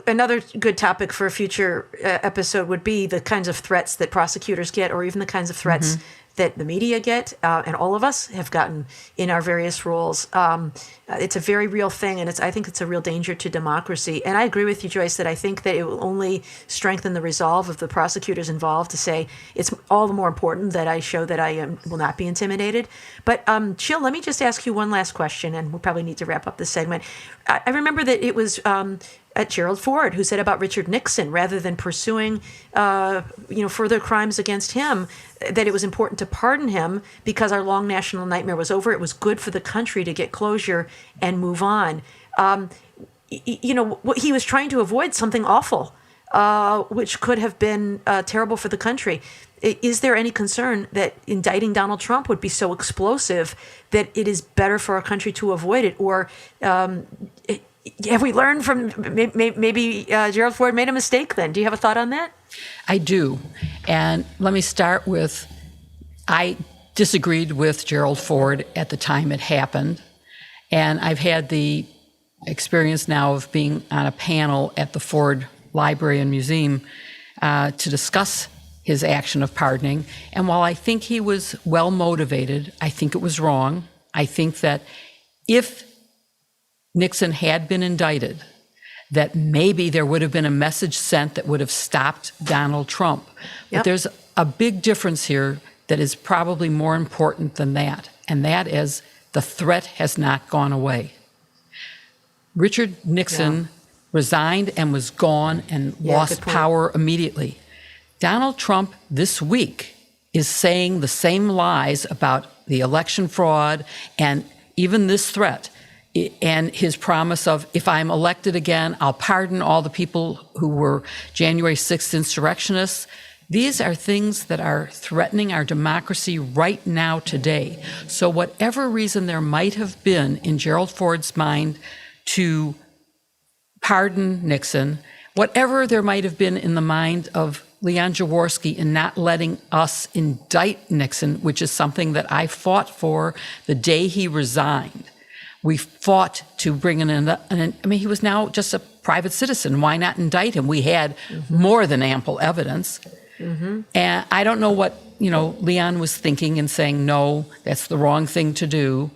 another good topic for a future episode would be the kinds of threats that prosecutors get, or even the kinds of threats that the media get, and all of us have gotten in our various roles. It's a very real thing, and I think it's a real danger to democracy. And I agree with you, Joyce, that I think that it will only strengthen the resolve of the prosecutors involved to say it's all the more important that I show that I will not be intimidated. But Jill, let me just ask you one last question, and we'll probably need to wrap up this segment. I remember that it was Gerald Ford who said about Richard Nixon, rather than pursuing further crimes against him, that it was important to pardon him because our long national nightmare was over. It was good for the country to get closure and move on. He was trying to avoid something awful, which could have been terrible for the country. Is there any concern that indicting Donald Trump would be so explosive that it is better for our country to avoid it? Or have we learned from maybe Gerald Ford made a mistake then? Do you have a thought on that? I do. And let me start with, I disagreed with Gerald Ford at the time it happened. And I've had the experience now of being on a panel at the Ford Library and Museum to discuss his action of pardoning. And while I think he was well motivated, I think it was wrong. I think that if Nixon had been indicted, that maybe there would have been a message sent that would have stopped Donald Trump. But there's a big difference here that is probably more important than that, and that is the threat has not gone away. Richard Nixon resigned and was gone and lost good point. power immediately. Donald Trump this week is saying the same lies about the election fraud and even this threat and his promise of, if I'm elected again, I'll pardon all the people who were January 6th insurrectionists. These are things that are threatening our democracy right now today. So whatever reason there might have been in Gerald Ford's mind to pardon Nixon, whatever there might have been in the mind of Leon Jaworski in not letting us indict Nixon, which is something that I fought for the day he resigned. We fought to bring he was now just a private citizen. Why not indict him? We had more than ample evidence. And I don't know what, Leon was thinking and saying, no, that's the wrong thing to do.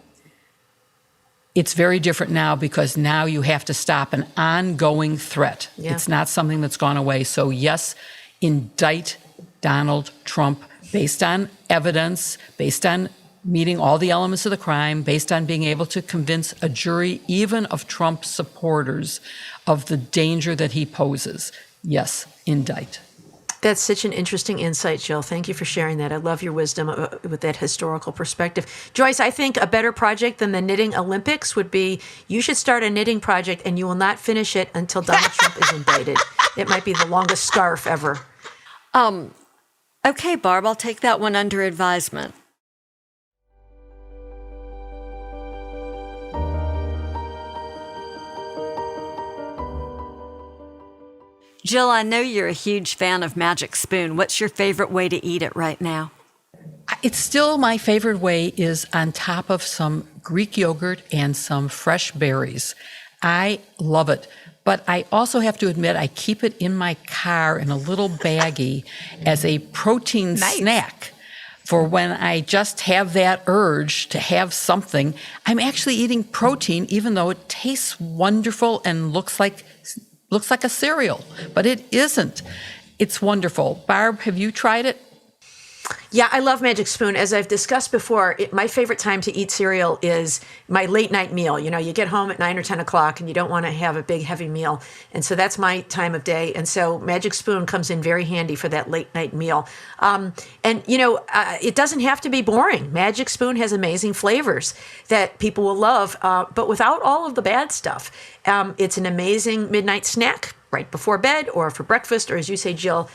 It's very different now because now you have to stop an ongoing threat. Yeah. It's not something that's gone away. So yes, indict Donald Trump based on evidence, based on meeting all the elements of the crime, based on being able to convince a jury, even of Trump supporters, of the danger that he poses. Yes, indict. That's such an interesting insight, Jill. Thank you for sharing that. I love your wisdom with that historical perspective. Joyce, I think a better project than the Knitting Olympics would be you should start a knitting project and you will not finish it until Donald Trump is indicted. It might be the longest scarf ever. Okay, Barb, I'll take that one under advisement. Jill, I know you're a huge fan of Magic Spoon. What's your favorite way to eat it right now? It's still my favorite way is on top of some Greek yogurt and some fresh berries. I love it. But I also have to admit, I keep it in my car in a little baggie as a protein snack for when I just have that urge to have something. I'm actually eating protein, even though it tastes wonderful and looks like a cereal, but it isn't. It's wonderful. Barb, have you tried it? Yeah, I love Magic Spoon. As I've discussed before, my favorite time to eat cereal is my late night meal. You get home at 9 or 10 o'clock and you don't want to have a big, heavy meal. And so that's my time of day. And so Magic Spoon comes in very handy for that late night meal. It doesn't have to be boring. Magic Spoon has amazing flavors that people will love, but without all of the bad stuff. It's an amazing midnight snack right before bed or for breakfast, or as you say, Jill,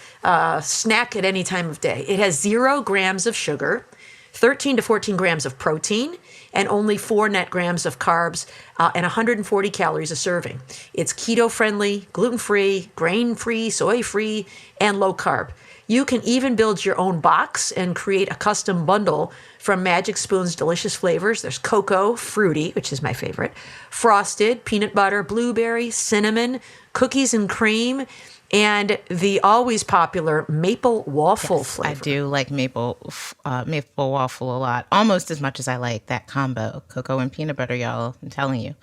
snack at any time of day. It has 0 grams of sugar, 13 to 14 grams of protein, and only 4 net grams of carbs, and 140 calories a serving. It's keto-friendly, gluten-free, grain-free, soy-free, and low-carb. You can even build your own box and create a custom bundle from Magic Spoon's delicious flavors. There's cocoa, fruity, which is my favorite, frosted, peanut butter, blueberry, cinnamon, cookies and cream, and the always popular maple waffle flavor. I do like maple waffle a lot, almost as much as I like that combo, cocoa and peanut butter, y'all. I'm telling you.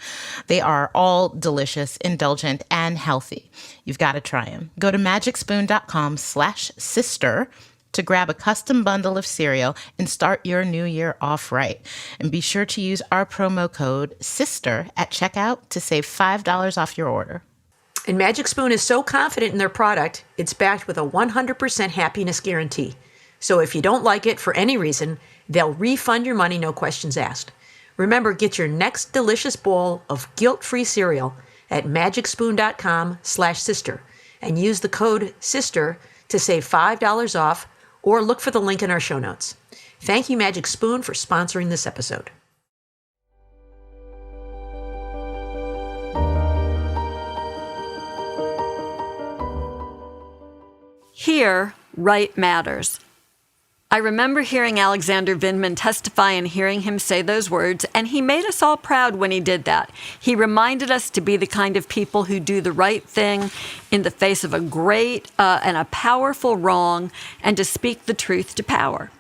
They are all delicious, indulgent, and healthy. You've got to try them. Go to magicspoon.com/sister to grab a custom bundle of cereal and start your new year off right. And be sure to use our promo code SISTER at checkout to save $5 off your order. And Magic Spoon is so confident in their product, it's backed with a 100% happiness guarantee. So if you don't like it for any reason, they'll refund your money, no questions asked. Remember, get your next delicious bowl of guilt-free cereal at magicspoon.com/sister and use the code SISTER to save $5 off, or look for the link in our show notes. Thank you, Magic Spoon, for sponsoring this episode. Here, right matters. I remember hearing Alexander Vindman testify and hearing him say those words, and he made us all proud when he did that. He reminded us to be the kind of people who do the right thing in the face of a great and a powerful wrong, and to speak the truth to power.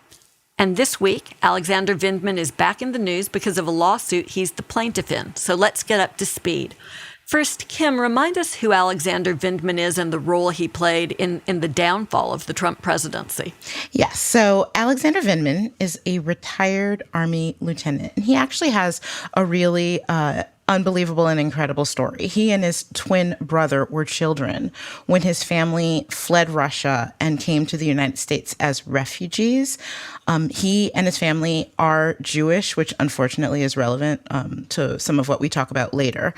And this week, Alexander Vindman is back in the news because of a lawsuit he's the plaintiff in. So let's get up to speed. First, Kim, remind us who Alexander Vindman is and the role he played in the downfall of the Trump presidency. Yes. So Alexander Vindman is a retired Army lieutenant. And he actually has a really unbelievable and incredible story. He and his twin brother were children when his family fled Russia and came to the United States as refugees. He and his family are Jewish, which unfortunately is relevant to some of what we talk about later.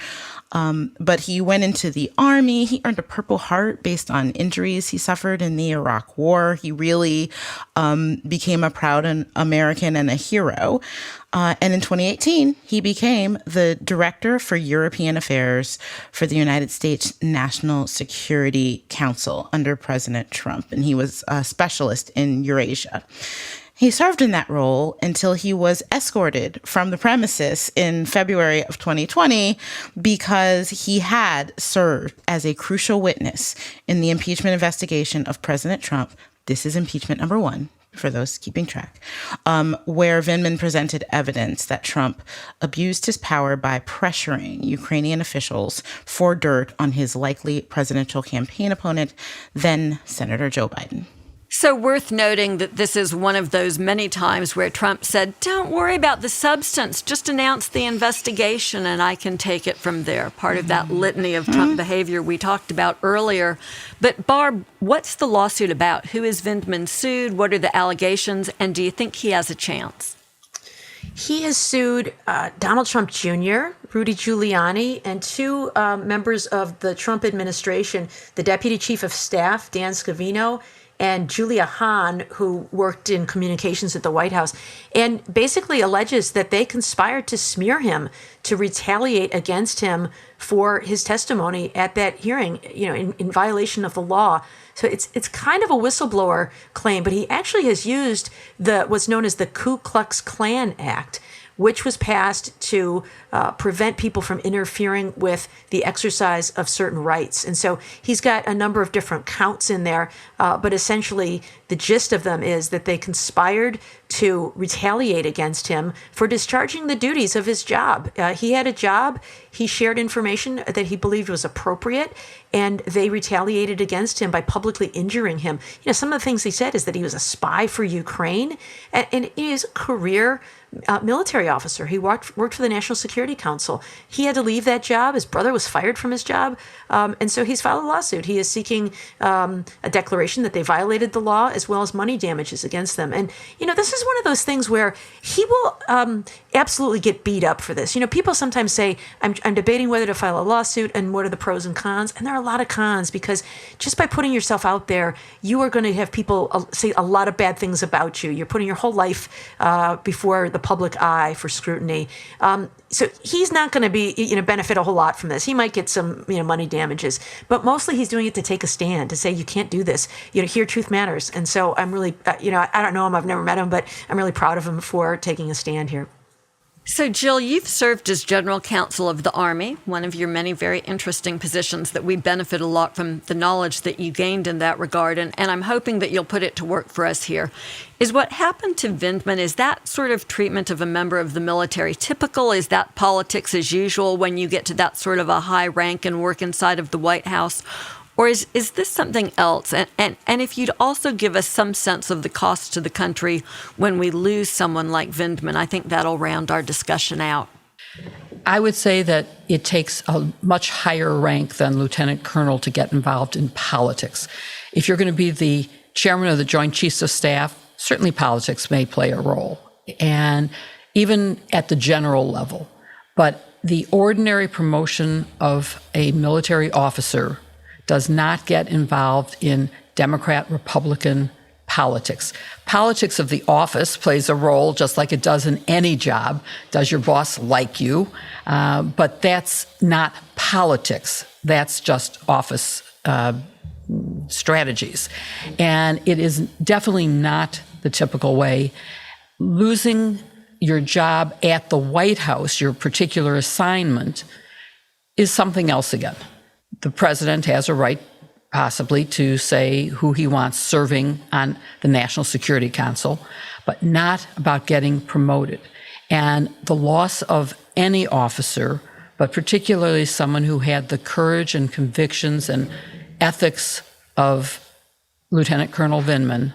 But he went into the army. He earned a Purple Heart based on injuries he suffered in the Iraq War. He really became a proud American and a hero. And in 2018, he became the Director for European Affairs for the United States National Security Council under President Trump. And he was a specialist in Eurasia. He served in that role until he was escorted from the premises in February of 2020 because he had served as a crucial witness in the impeachment investigation of President Trump. This is impeachment number 1, for those keeping track, where Vindman presented evidence that Trump abused his power by pressuring Ukrainian officials for dirt on his likely presidential campaign opponent, then Senator Joe Biden. So worth noting that this is one of those many times where Trump said, don't worry about the substance, just announce the investigation and I can take it from there. Part of that litany of Trump behavior we talked about earlier. But Barb, what's the lawsuit about? Who is Vindman sued? What are the allegations? And do you think he has a chance? He has sued Donald Trump Jr., Rudy Giuliani, and 2 members of the Trump administration, the Deputy Chief of Staff, Dan Scavino, and Julia Hahn, who worked in communications at the White House, and basically alleges that they conspired to smear him, to retaliate against him for his testimony at that hearing, in violation of the law. So it's kind of a whistleblower claim, but he actually has used what's known as the Ku Klux Klan Act, which was passed to prevent people from interfering with the exercise of certain rights. And so he's got a number of different counts in there, but essentially the gist of them is that they conspired to retaliate against him for discharging the duties of his job. He had a job. He shared information that he believed was appropriate, and they retaliated against him by publicly injuring him. Some of the things he said is that he was a spy for Ukraine, and he is a career military officer. He worked for the National Security Council. He had to leave that job. His brother was fired from his job. And so he's filed a lawsuit. He is seeking a declaration that they violated the law as well as money damages against them. And, this is one of those things where he will absolutely get beat up for this. People sometimes say, I'm debating whether to file a lawsuit and what are the pros and cons. And there are a lot of cons because just by putting yourself out there, you are going to have people say a lot of bad things about you. You're putting your whole life before the public eye for scrutiny. So he's not going to be, benefit a whole lot from this. He might get some, money damages, but mostly he's doing it to take a stand, to say you can't do this. Here, truth matters. And so I'm really, I don't know him, I've never met him, but I'm really proud of him for taking a stand here. So, Jill, you've served as General Counsel of the Army, one of your many very interesting positions that we benefit a lot from the knowledge that you gained in that regard, and I'm hoping that you'll put it to work for us here. Is what happened to Vindman, is that sort of treatment of a member of the military typical? Is that politics as usual when you get to that sort of a high rank and work inside of the White House? Or is this something else? And if you'd also give us some sense of the cost to the country when we lose someone like Vindman, I think that'll round our discussion out. I would say that it takes a much higher rank than lieutenant colonel to get involved in politics. If you're going to be the chairman of the Joint Chiefs of Staff, certainly politics may play a role, and even at the general level. But the ordinary promotion of a military officer does not get involved in Democrat-Republican politics. Politics of the office plays a role just like it does in any job. Does your boss like you? But that's not politics. That's just office strategies. And it is definitely not the typical way. Losing your job at the White House, your particular assignment, is something else again. The president has a right possibly to say who he wants serving on the National Security Council, but not about getting promoted. And the loss of any officer, but particularly someone who had the courage and convictions and ethics of Lieutenant Colonel Vindman,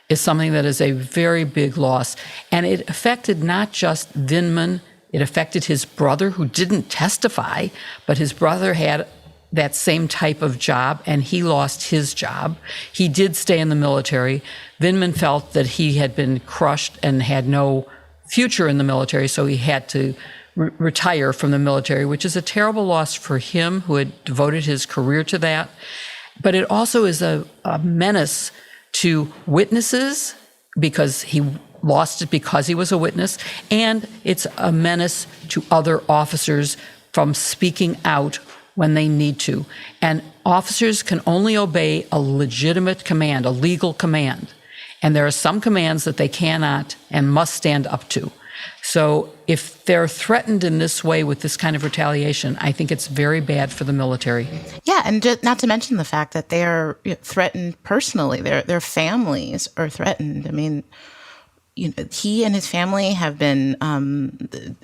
is something that is a very big loss. And it affected not just Vindman It affected his brother, who didn't testify, but his brother had that same type of job, and he lost his job. He did stay in the military. Vindman felt that he had been crushed and had no future in the military, so he had to retire from the military, which is a terrible loss for him, who had devoted his career to that. But it also is a menace to witnesses, because he lost it because he was a witness, and it's a menace to other officers from speaking out when they need to. And officers can only obey a legitimate command, a legal command. And there are some commands that they cannot and must stand up to. So if they're threatened in this way with this kind of retaliation, I think it's very bad for the military. Yeah, and just not to mention the fact that they are threatened personally. Their families are threatened. I mean, he and his family have been,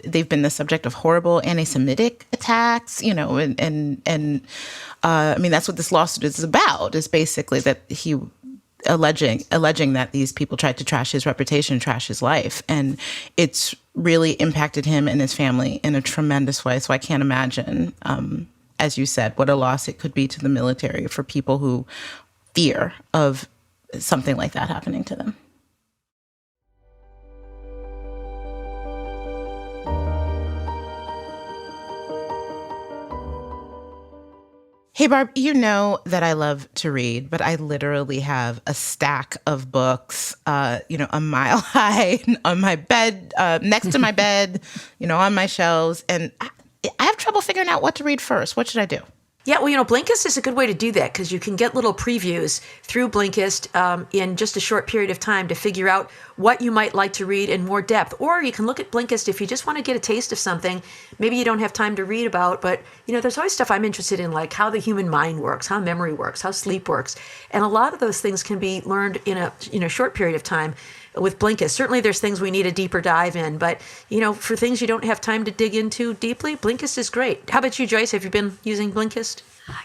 they've been the subject of horrible anti-Semitic attacks, and I mean, that's what this lawsuit is about, is basically that he alleging that these people tried to trash his reputation, trash his life. And it's really impacted him and his family in a tremendous way. So I can't imagine, as you said, what a loss it could be to the military for people who fear of something like that happening to them. Hey, Barb, you know that I love to read, but I literally have a stack of books, a mile high on my bed, next to my bed, on my shelves. And I have trouble figuring out what to read first. What should I do? Yeah, well, Blinkist is a good way to do that, because you can get little previews through Blinkist in just a short period of time to figure out what you might like to read in more depth. Or you can look at Blinkist if you just want to get a taste of something maybe you don't have time to read about. But, there's always stuff I'm interested in, like how the human mind works, how memory works, how sleep works. And a lot of those things can be learned in a short period of time with Blinkist. Certainly there's things we need a deeper dive in, but, for things you don't have time to dig into deeply, Blinkist is great. How about you, Joyce? Have you been using Blinkist?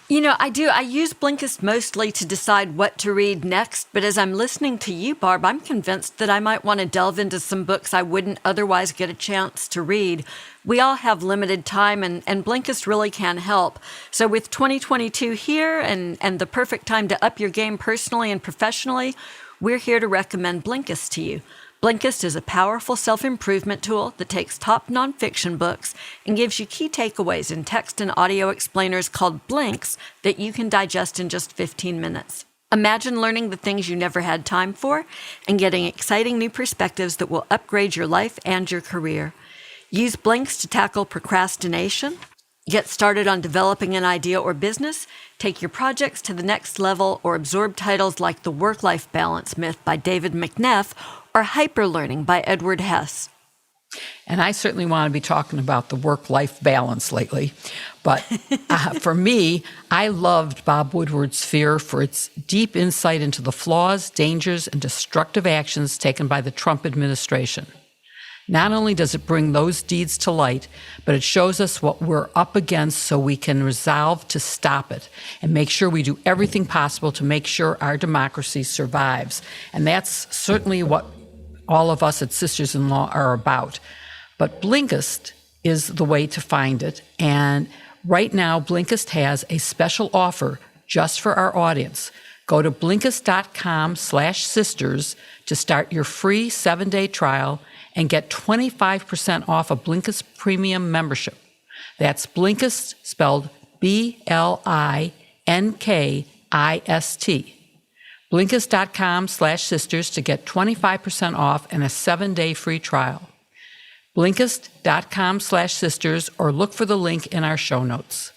I do. I use Blinkist mostly to decide what to read next, but as I'm listening to you, Barb, I'm convinced that I might want to delve into some books I wouldn't otherwise get a chance to read. We all have limited time, and Blinkist really can help. So with 2022 here and the perfect time to up your game personally and professionally, we're here to recommend Blinkist to you. Blinkist is a powerful self-improvement tool that takes top nonfiction books and gives you key takeaways in text and audio explainers called blinks that you can digest in just 15 minutes. Imagine learning the things you never had time for and getting exciting new perspectives that will upgrade your life and your career. Use blinks to tackle procrastination, get started on developing an idea or business, take your projects to the next level, or absorb titles like The Work-Life Balance Myth by David McNeff or Hyperlearning by Edward Hess. And I certainly want to be talking about the work-life balance lately. But for me, I loved Bob Woodward's Sphere for its deep insight into the flaws, dangers, and destructive actions taken by the Trump administration. Not only does it bring those deeds to light, but it shows us what we're up against so we can resolve to stop it and make sure we do everything possible to make sure our democracy survives. And that's certainly what all of us at Sisters-in-Law are about. But Blinkist is the way to find it. And right now, Blinkist has a special offer just for our audience. Go to Blinkist.com/sisters to start your free 7-day trial and get 25% off a Blinkist Premium membership. That's Blinkist, spelled Blinkist. Blinkist.com/sisters to get 25% off and a 7-day free trial. Blinkist.com/sisters, or look for the link in our show notes.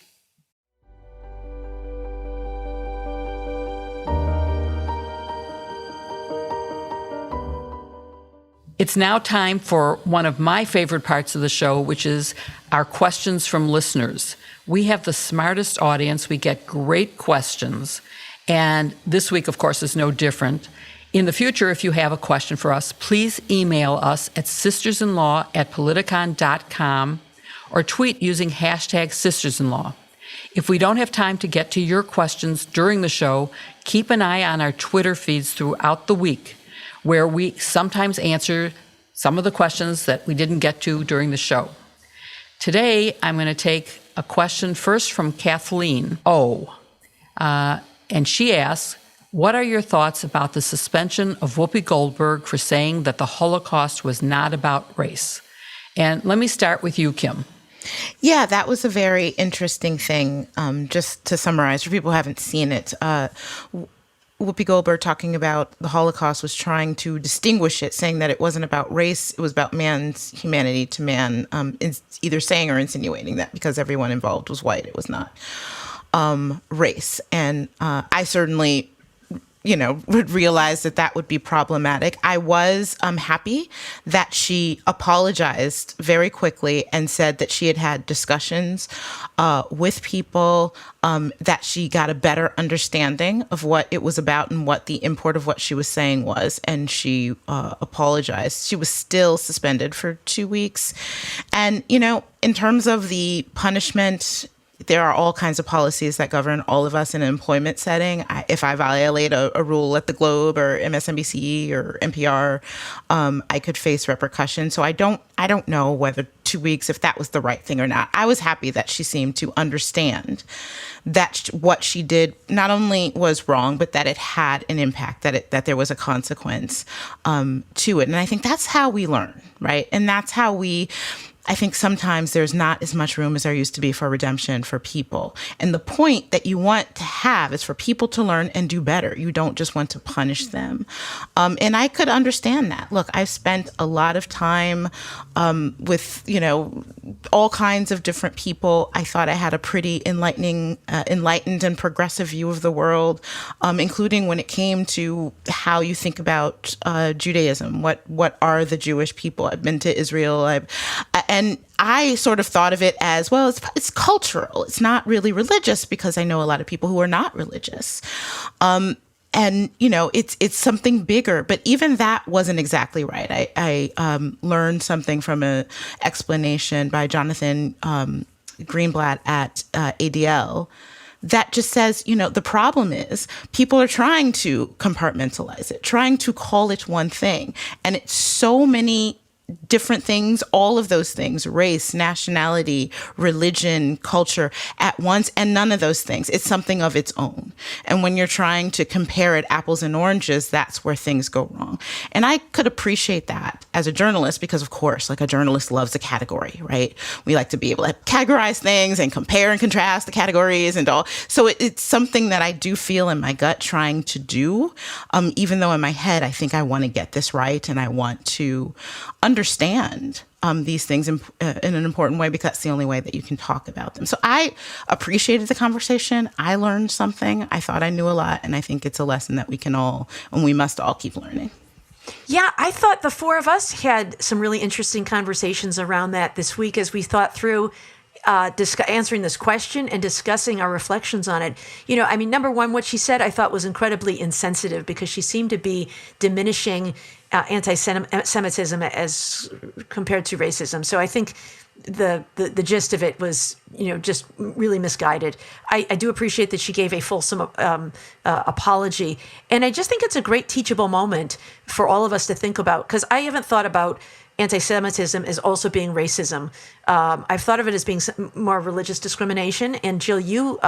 It's now time for one of my favorite parts of the show, which is our questions from listeners. We have the smartest audience. We get great questions. And this week, of course, is no different. In the future, if you have a question for us, please email us at sistersinlaw@politicon.com or tweet using hashtag sistersinlaw. If we don't have time to get to your questions during the show, keep an eye on our Twitter feeds throughout the week, where we sometimes answer some of the questions that we didn't get to during the show. Today, I'm going to take a question first from Kathleen O. And she asks, what are your thoughts about the suspension of Whoopi Goldberg for saying that the Holocaust was not about race? And let me start with you, Kim. Yeah, that was a very interesting thing. Just to summarize, for people who haven't seen it, Whoopi Goldberg talking about the Holocaust was trying to distinguish it, saying that it wasn't about race, it was about man's humanity to man, either saying or insinuating that because everyone involved was white, it was not race. And I certainly would realize that would be problematic. I was happy that she apologized very quickly and said that she had had discussions with people, that she got a better understanding of what it was about and what the import of what she was saying was. And she apologized. She was still suspended for 2 weeks. And, in terms of the punishment, there are all kinds of policies that govern all of us in an employment setting. If I violate a rule at the Globe or MSNBC or NPR, I could face repercussions. So I don't know whether 2 weeks, if that was the right thing or not. I was happy that she seemed to understand that what she did not only was wrong, but that it had an impact, that there was a consequence to it. And I think that's how we learn, right? And that's how I think sometimes there's not as much room as there used to be for redemption for people. And the point that you want to have is for people to learn and do better. You don't just want to punish them. And I could understand that. Look, I've spent a lot of time with, all kinds of different people. I thought I had a pretty enlightened and progressive view of the world, including when it came to how you think about Judaism. What are the Jewish people? I've been to Israel. And I sort of thought of it as, well, it's cultural. It's not really religious because I know a lot of people who are not religious. And, it's something bigger. But even that wasn't exactly right. I learned something from an explanation by Jonathan Greenblatt at ADL that just says, the problem is people are trying to compartmentalize it, trying to call it one thing. And it's so many different things, all of those things, race, nationality, religion, culture at once, and none of those things. It's something of its own. And when you're trying to compare it apples and oranges, that's where things go wrong. And I could appreciate that as a journalist because, of course, like a journalist loves a category, right? We like to be able to categorize things and compare and contrast the categories and all. So it's something that I do feel in my gut trying to do, even though in my head, I think I want to get this right and I want to understand these things in an important way because that's the only way that you can talk about them. So I appreciated the conversation. I learned something. I thought I knew a lot. And I think it's a lesson that we can all, and we must all keep learning. Yeah, I thought the four of us had some really interesting conversations around that this week as we thought through answering this question and discussing our reflections on it. Number one, what she said I thought was incredibly insensitive because she seemed to be diminishing anti-Semitism as compared to racism. So I think the gist of it was, just really misguided. I do appreciate that she gave a fulsome apology. And I just think it's a great teachable moment for all of us to think about, because I haven't thought about anti-Semitism as also being racism. I've thought of it as being more religious discrimination. And Jill, you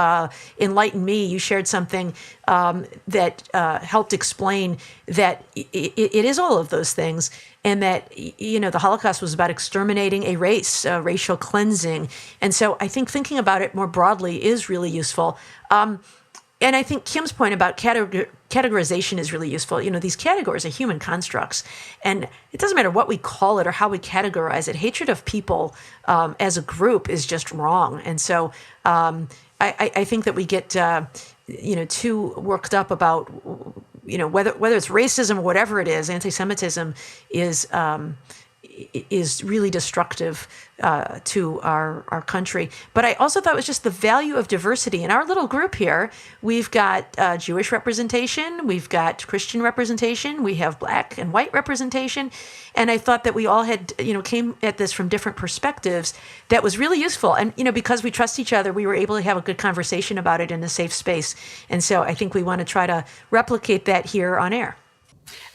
enlightened me. You shared something that helped explain that it is all of those things. And that, the Holocaust was about exterminating a race, racial cleansing. And so I think thinking about it more broadly is really useful. And I think Kim's point about categorization is really useful. These categories are human constructs, and it doesn't matter what we call it or how we categorize it. Hatred of people as a group is just wrong. And so I think that we get, too worked up about, whether it's racism or whatever it is, anti-Semitism is really destructive to our country. But I also thought it was just the value of diversity. In our little group here, we've got Jewish representation, we've got Christian representation, we have Black and white representation. And I thought that we all had, came at this from different perspectives that was really useful. And, because we trust each other, we were able to have a good conversation about it in a safe space. And so I think we want to try to replicate that here on air.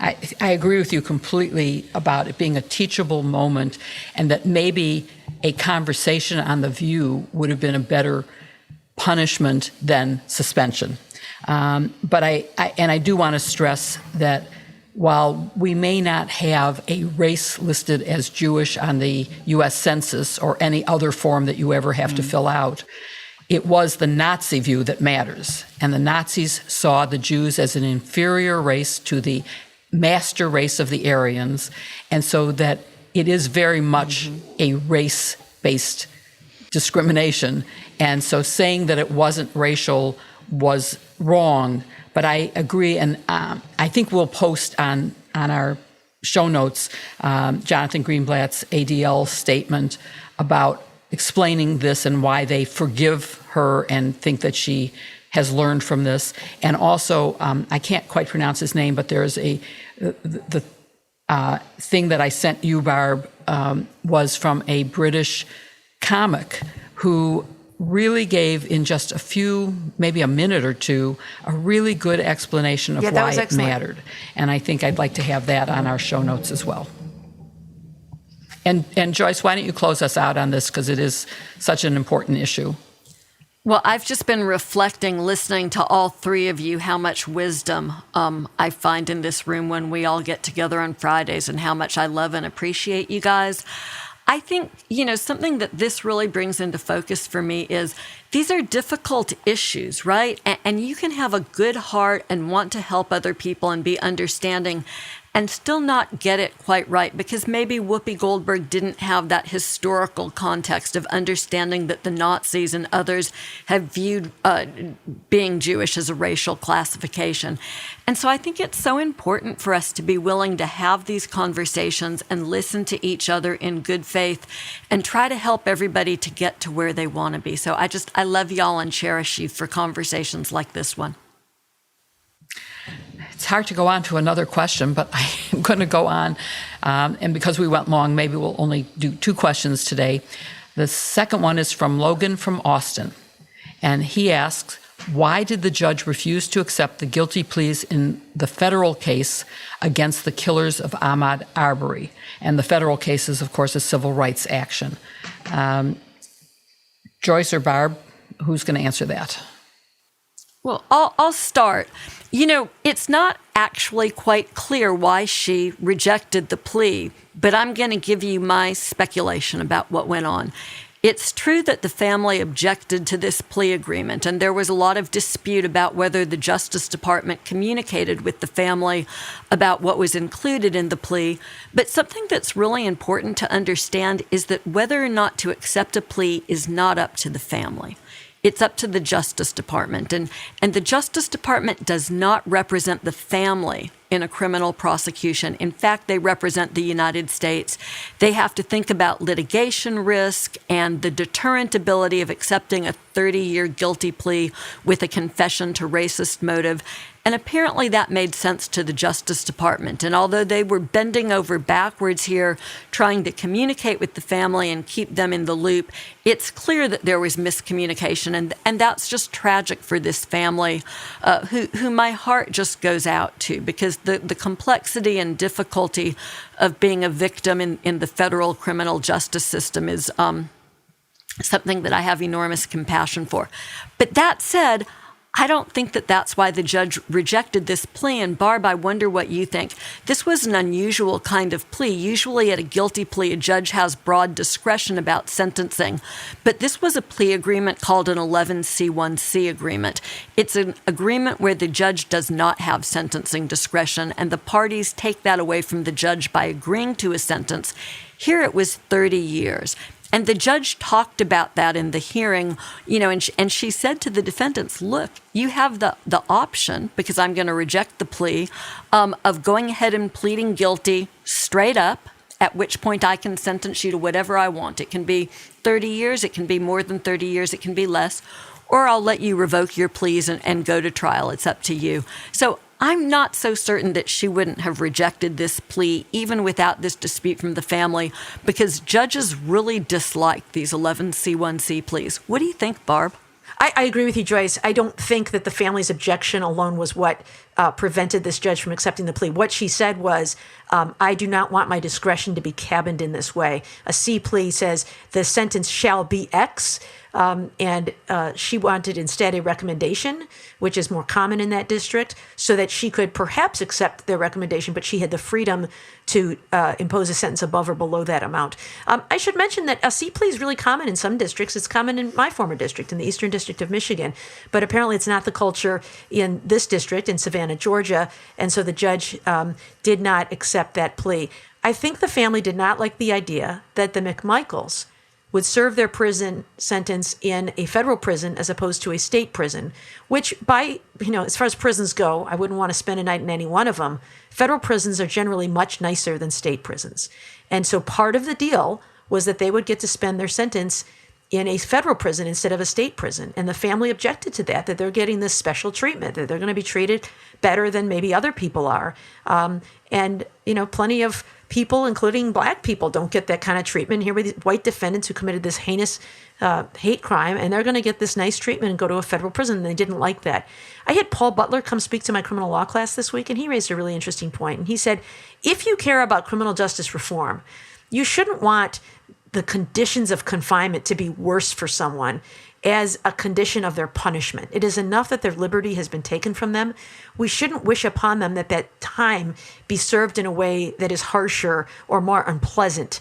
I agree with you completely about it being a teachable moment, and that maybe a conversation on The View would have been a better punishment than suspension. But I do want to stress that while we may not have a race listed as Jewish on the U.S. Census or any other form that you ever have to fill out, it was the Nazi view that matters. And the Nazis saw the Jews as an inferior race to the master race of the Aryans, and so that it is very much a race-based discrimination. And so saying that it wasn't racial was wrong. But I agree, and I think we'll post on our show notes Jonathan Greenblatt's ADL statement about explaining this and why they forgive her and think that she has learned from this. And also, I can't quite pronounce his name, but there's the thing that I sent you, Barb, was from a British comic who really gave, in just a few, maybe a minute or two, a really good explanation of why it mattered. And I think I'd like to have that on our show notes as well. And Joyce, why don't you close us out on this, because it is such an important issue. Well, I've just been reflecting, listening to all three of you, how much wisdom I find in this room when we all get together on Fridays, and how much I love and appreciate you guys. I think, something that this really brings into focus for me is these are difficult issues, right? And you can have a good heart and want to help other people and be understanding and still not get it quite right, because maybe Whoopi Goldberg didn't have that historical context of understanding that the Nazis and others have viewed being Jewish as a racial classification. And so I think it's so important for us to be willing to have these conversations and listen to each other in good faith and try to help everybody to get to where they want to be. So I love y'all and cherish you for conversations like this one. It's hard to go on to another question, but I am going to go on. And because we went long, maybe we'll only do 2 questions today. The second one is from Logan from Austin. And he asks, why did the judge refuse to accept the guilty pleas in the federal case against the killers of Ahmad Arbery? And the federal case is, of course, a civil rights action. Joyce or Barb, who's going to answer that? Well, I'll start. It's not actually quite clear why she rejected the plea, but I'm going to give you my speculation about what went on. It's true that the family objected to this plea agreement, and there was a lot of dispute about whether the Justice Department communicated with the family about what was included in the plea. But something that's really important to understand is that whether or not to accept a plea is not up to the family. It's up to the Justice Department. And the Justice Department does not represent the family in a criminal prosecution. In fact, they represent the United States. They have to think about litigation risk and the deterrent ability of accepting a 30-year guilty plea with a confession to racist motive. And apparently that made sense to the Justice Department. And although they were bending over backwards here, trying to communicate with the family and keep them in the loop, it's clear that there was miscommunication. And that's just tragic for this family, who my heart just goes out to, because the complexity and difficulty of being a victim in the federal criminal justice system is something that I have enormous compassion for. But that said, I don't think that that's why the judge rejected this plea. And Barb, I wonder what you think. This was an unusual kind of plea. Usually at a guilty plea, a judge has broad discretion about sentencing. But this was a plea agreement called an 11C1C agreement. It's an agreement where the judge does not have sentencing discretion, and the parties take that away from the judge by agreeing to a sentence. Here it was 30 years. And the judge talked about that in the hearing, and she said to the defendants, look, you have the option, because I'm going to reject the plea, of going ahead and pleading guilty straight up, at which point I can sentence you to whatever I want. It can be 30 years, it can be more than 30 years, it can be less, or I'll let you revoke your pleas and go to trial. It's up to you. So I'm not so certain that she wouldn't have rejected this plea, even without this dispute from the family, because judges really dislike these 11C1C pleas. What do you think, Barb? I agree with you, Joyce. I don't think that the family's objection alone was what prevented this judge from accepting the plea. What she said was, I do not want my discretion to be cabined in this way. A C plea says the sentence shall be X. And she wanted instead a recommendation, which is more common in that district, so that she could perhaps accept their recommendation, but she had the freedom to impose a sentence above or below that amount. I should mention that a C plea is really common in some districts. It's common in my former district, in the Eastern District of Michigan, but apparently it's not the culture in this district, in Savannah, Georgia, and so the judge did not accept that plea. I think the family did not like the idea that the McMichaels would serve their prison sentence in a federal prison as opposed to a state prison, which as far as prisons go, I wouldn't want to spend a night in any one of them. Federal prisons are generally much nicer than state prisons. And so part of the deal was that they would get to spend their sentence in a federal prison instead of a state prison. And the family objected to that they're getting this special treatment, that they're going to be treated better than maybe other people are. And plenty of people, including black people, don't get that kind of treatment. Here were these white defendants who committed this heinous hate crime, and they're going to get this nice treatment and go to a federal prison, and they didn't like that. I had Paul Butler come speak to my criminal law class this week, and he raised a really interesting point. And he said, if you care about criminal justice reform, you shouldn't want the conditions of confinement to be worse for someone as a condition of their punishment. It is enough that their liberty has been taken from them. We shouldn't wish upon them that time be served in a way that is harsher or more unpleasant,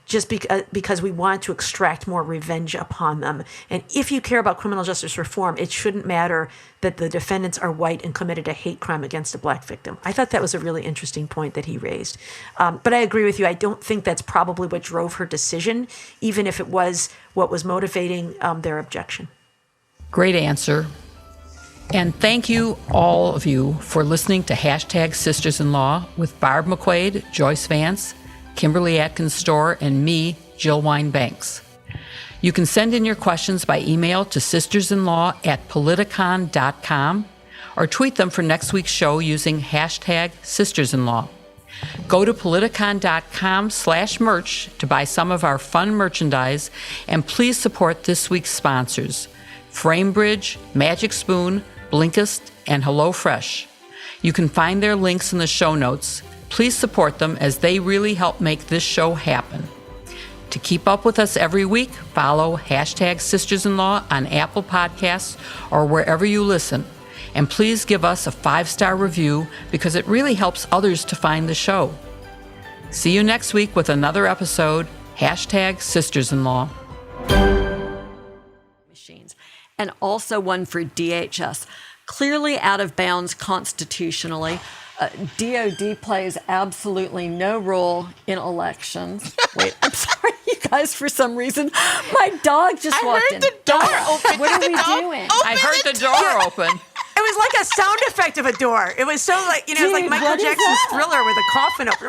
just because we want to extract more revenge upon them. And if you care about criminal justice reform, it shouldn't matter that the defendants are white and committed a hate crime against a black victim. I thought that was a really interesting point that he raised. But I agree with you. I don't think that's probably what drove her decision, even if it was what was motivating their objection. Great answer. And thank you, all of you, for listening to Hashtag Sisters in Law with Barb McQuaid, Joyce Vance, Kimberly Atkins Storr, and me, Jill Wine-Banks. You can send in your questions by email to sistersinlaw@politicon.com or tweet them for next week's show using hashtag sistersinlaw. Go to politicon.com/merch to buy some of our fun merchandise, and please support this week's sponsors, Framebridge, Magic Spoon, Blinkist, and HelloFresh. You can find their links in the show notes. Please support them as they really help make this show happen. To keep up with us every week, follow hashtag Sisters-in-Law on Apple Podcasts or wherever you listen. And please give us a 5-star review because it really helps others to find the show. See you next week with another episode, hashtag Sisters-in-Law. Machines. And also one for DHS. Clearly out of bounds constitutionally. DOD plays absolutely no role in elections. Wait, I'm sorry, you guys, for some reason. My dog just walked in. I heard the door open. What are we doing? I heard the door open. It was like a sound effect of a door. It was so it was like Dude, Michael what is Jackson's that? Thriller with a coffin open.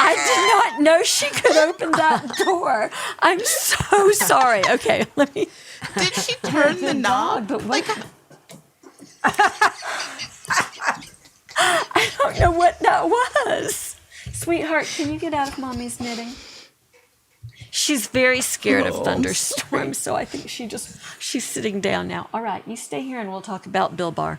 I did not know she could open that door. I'm so sorry. Okay, let me. Did she turn the knob? But what? I don't know what that was. Sweetheart, can you get out of Mommy's knitting? She's very scared of thunderstorms, so I think she's sitting down now. All right, you stay here and we'll talk about Bill Barr.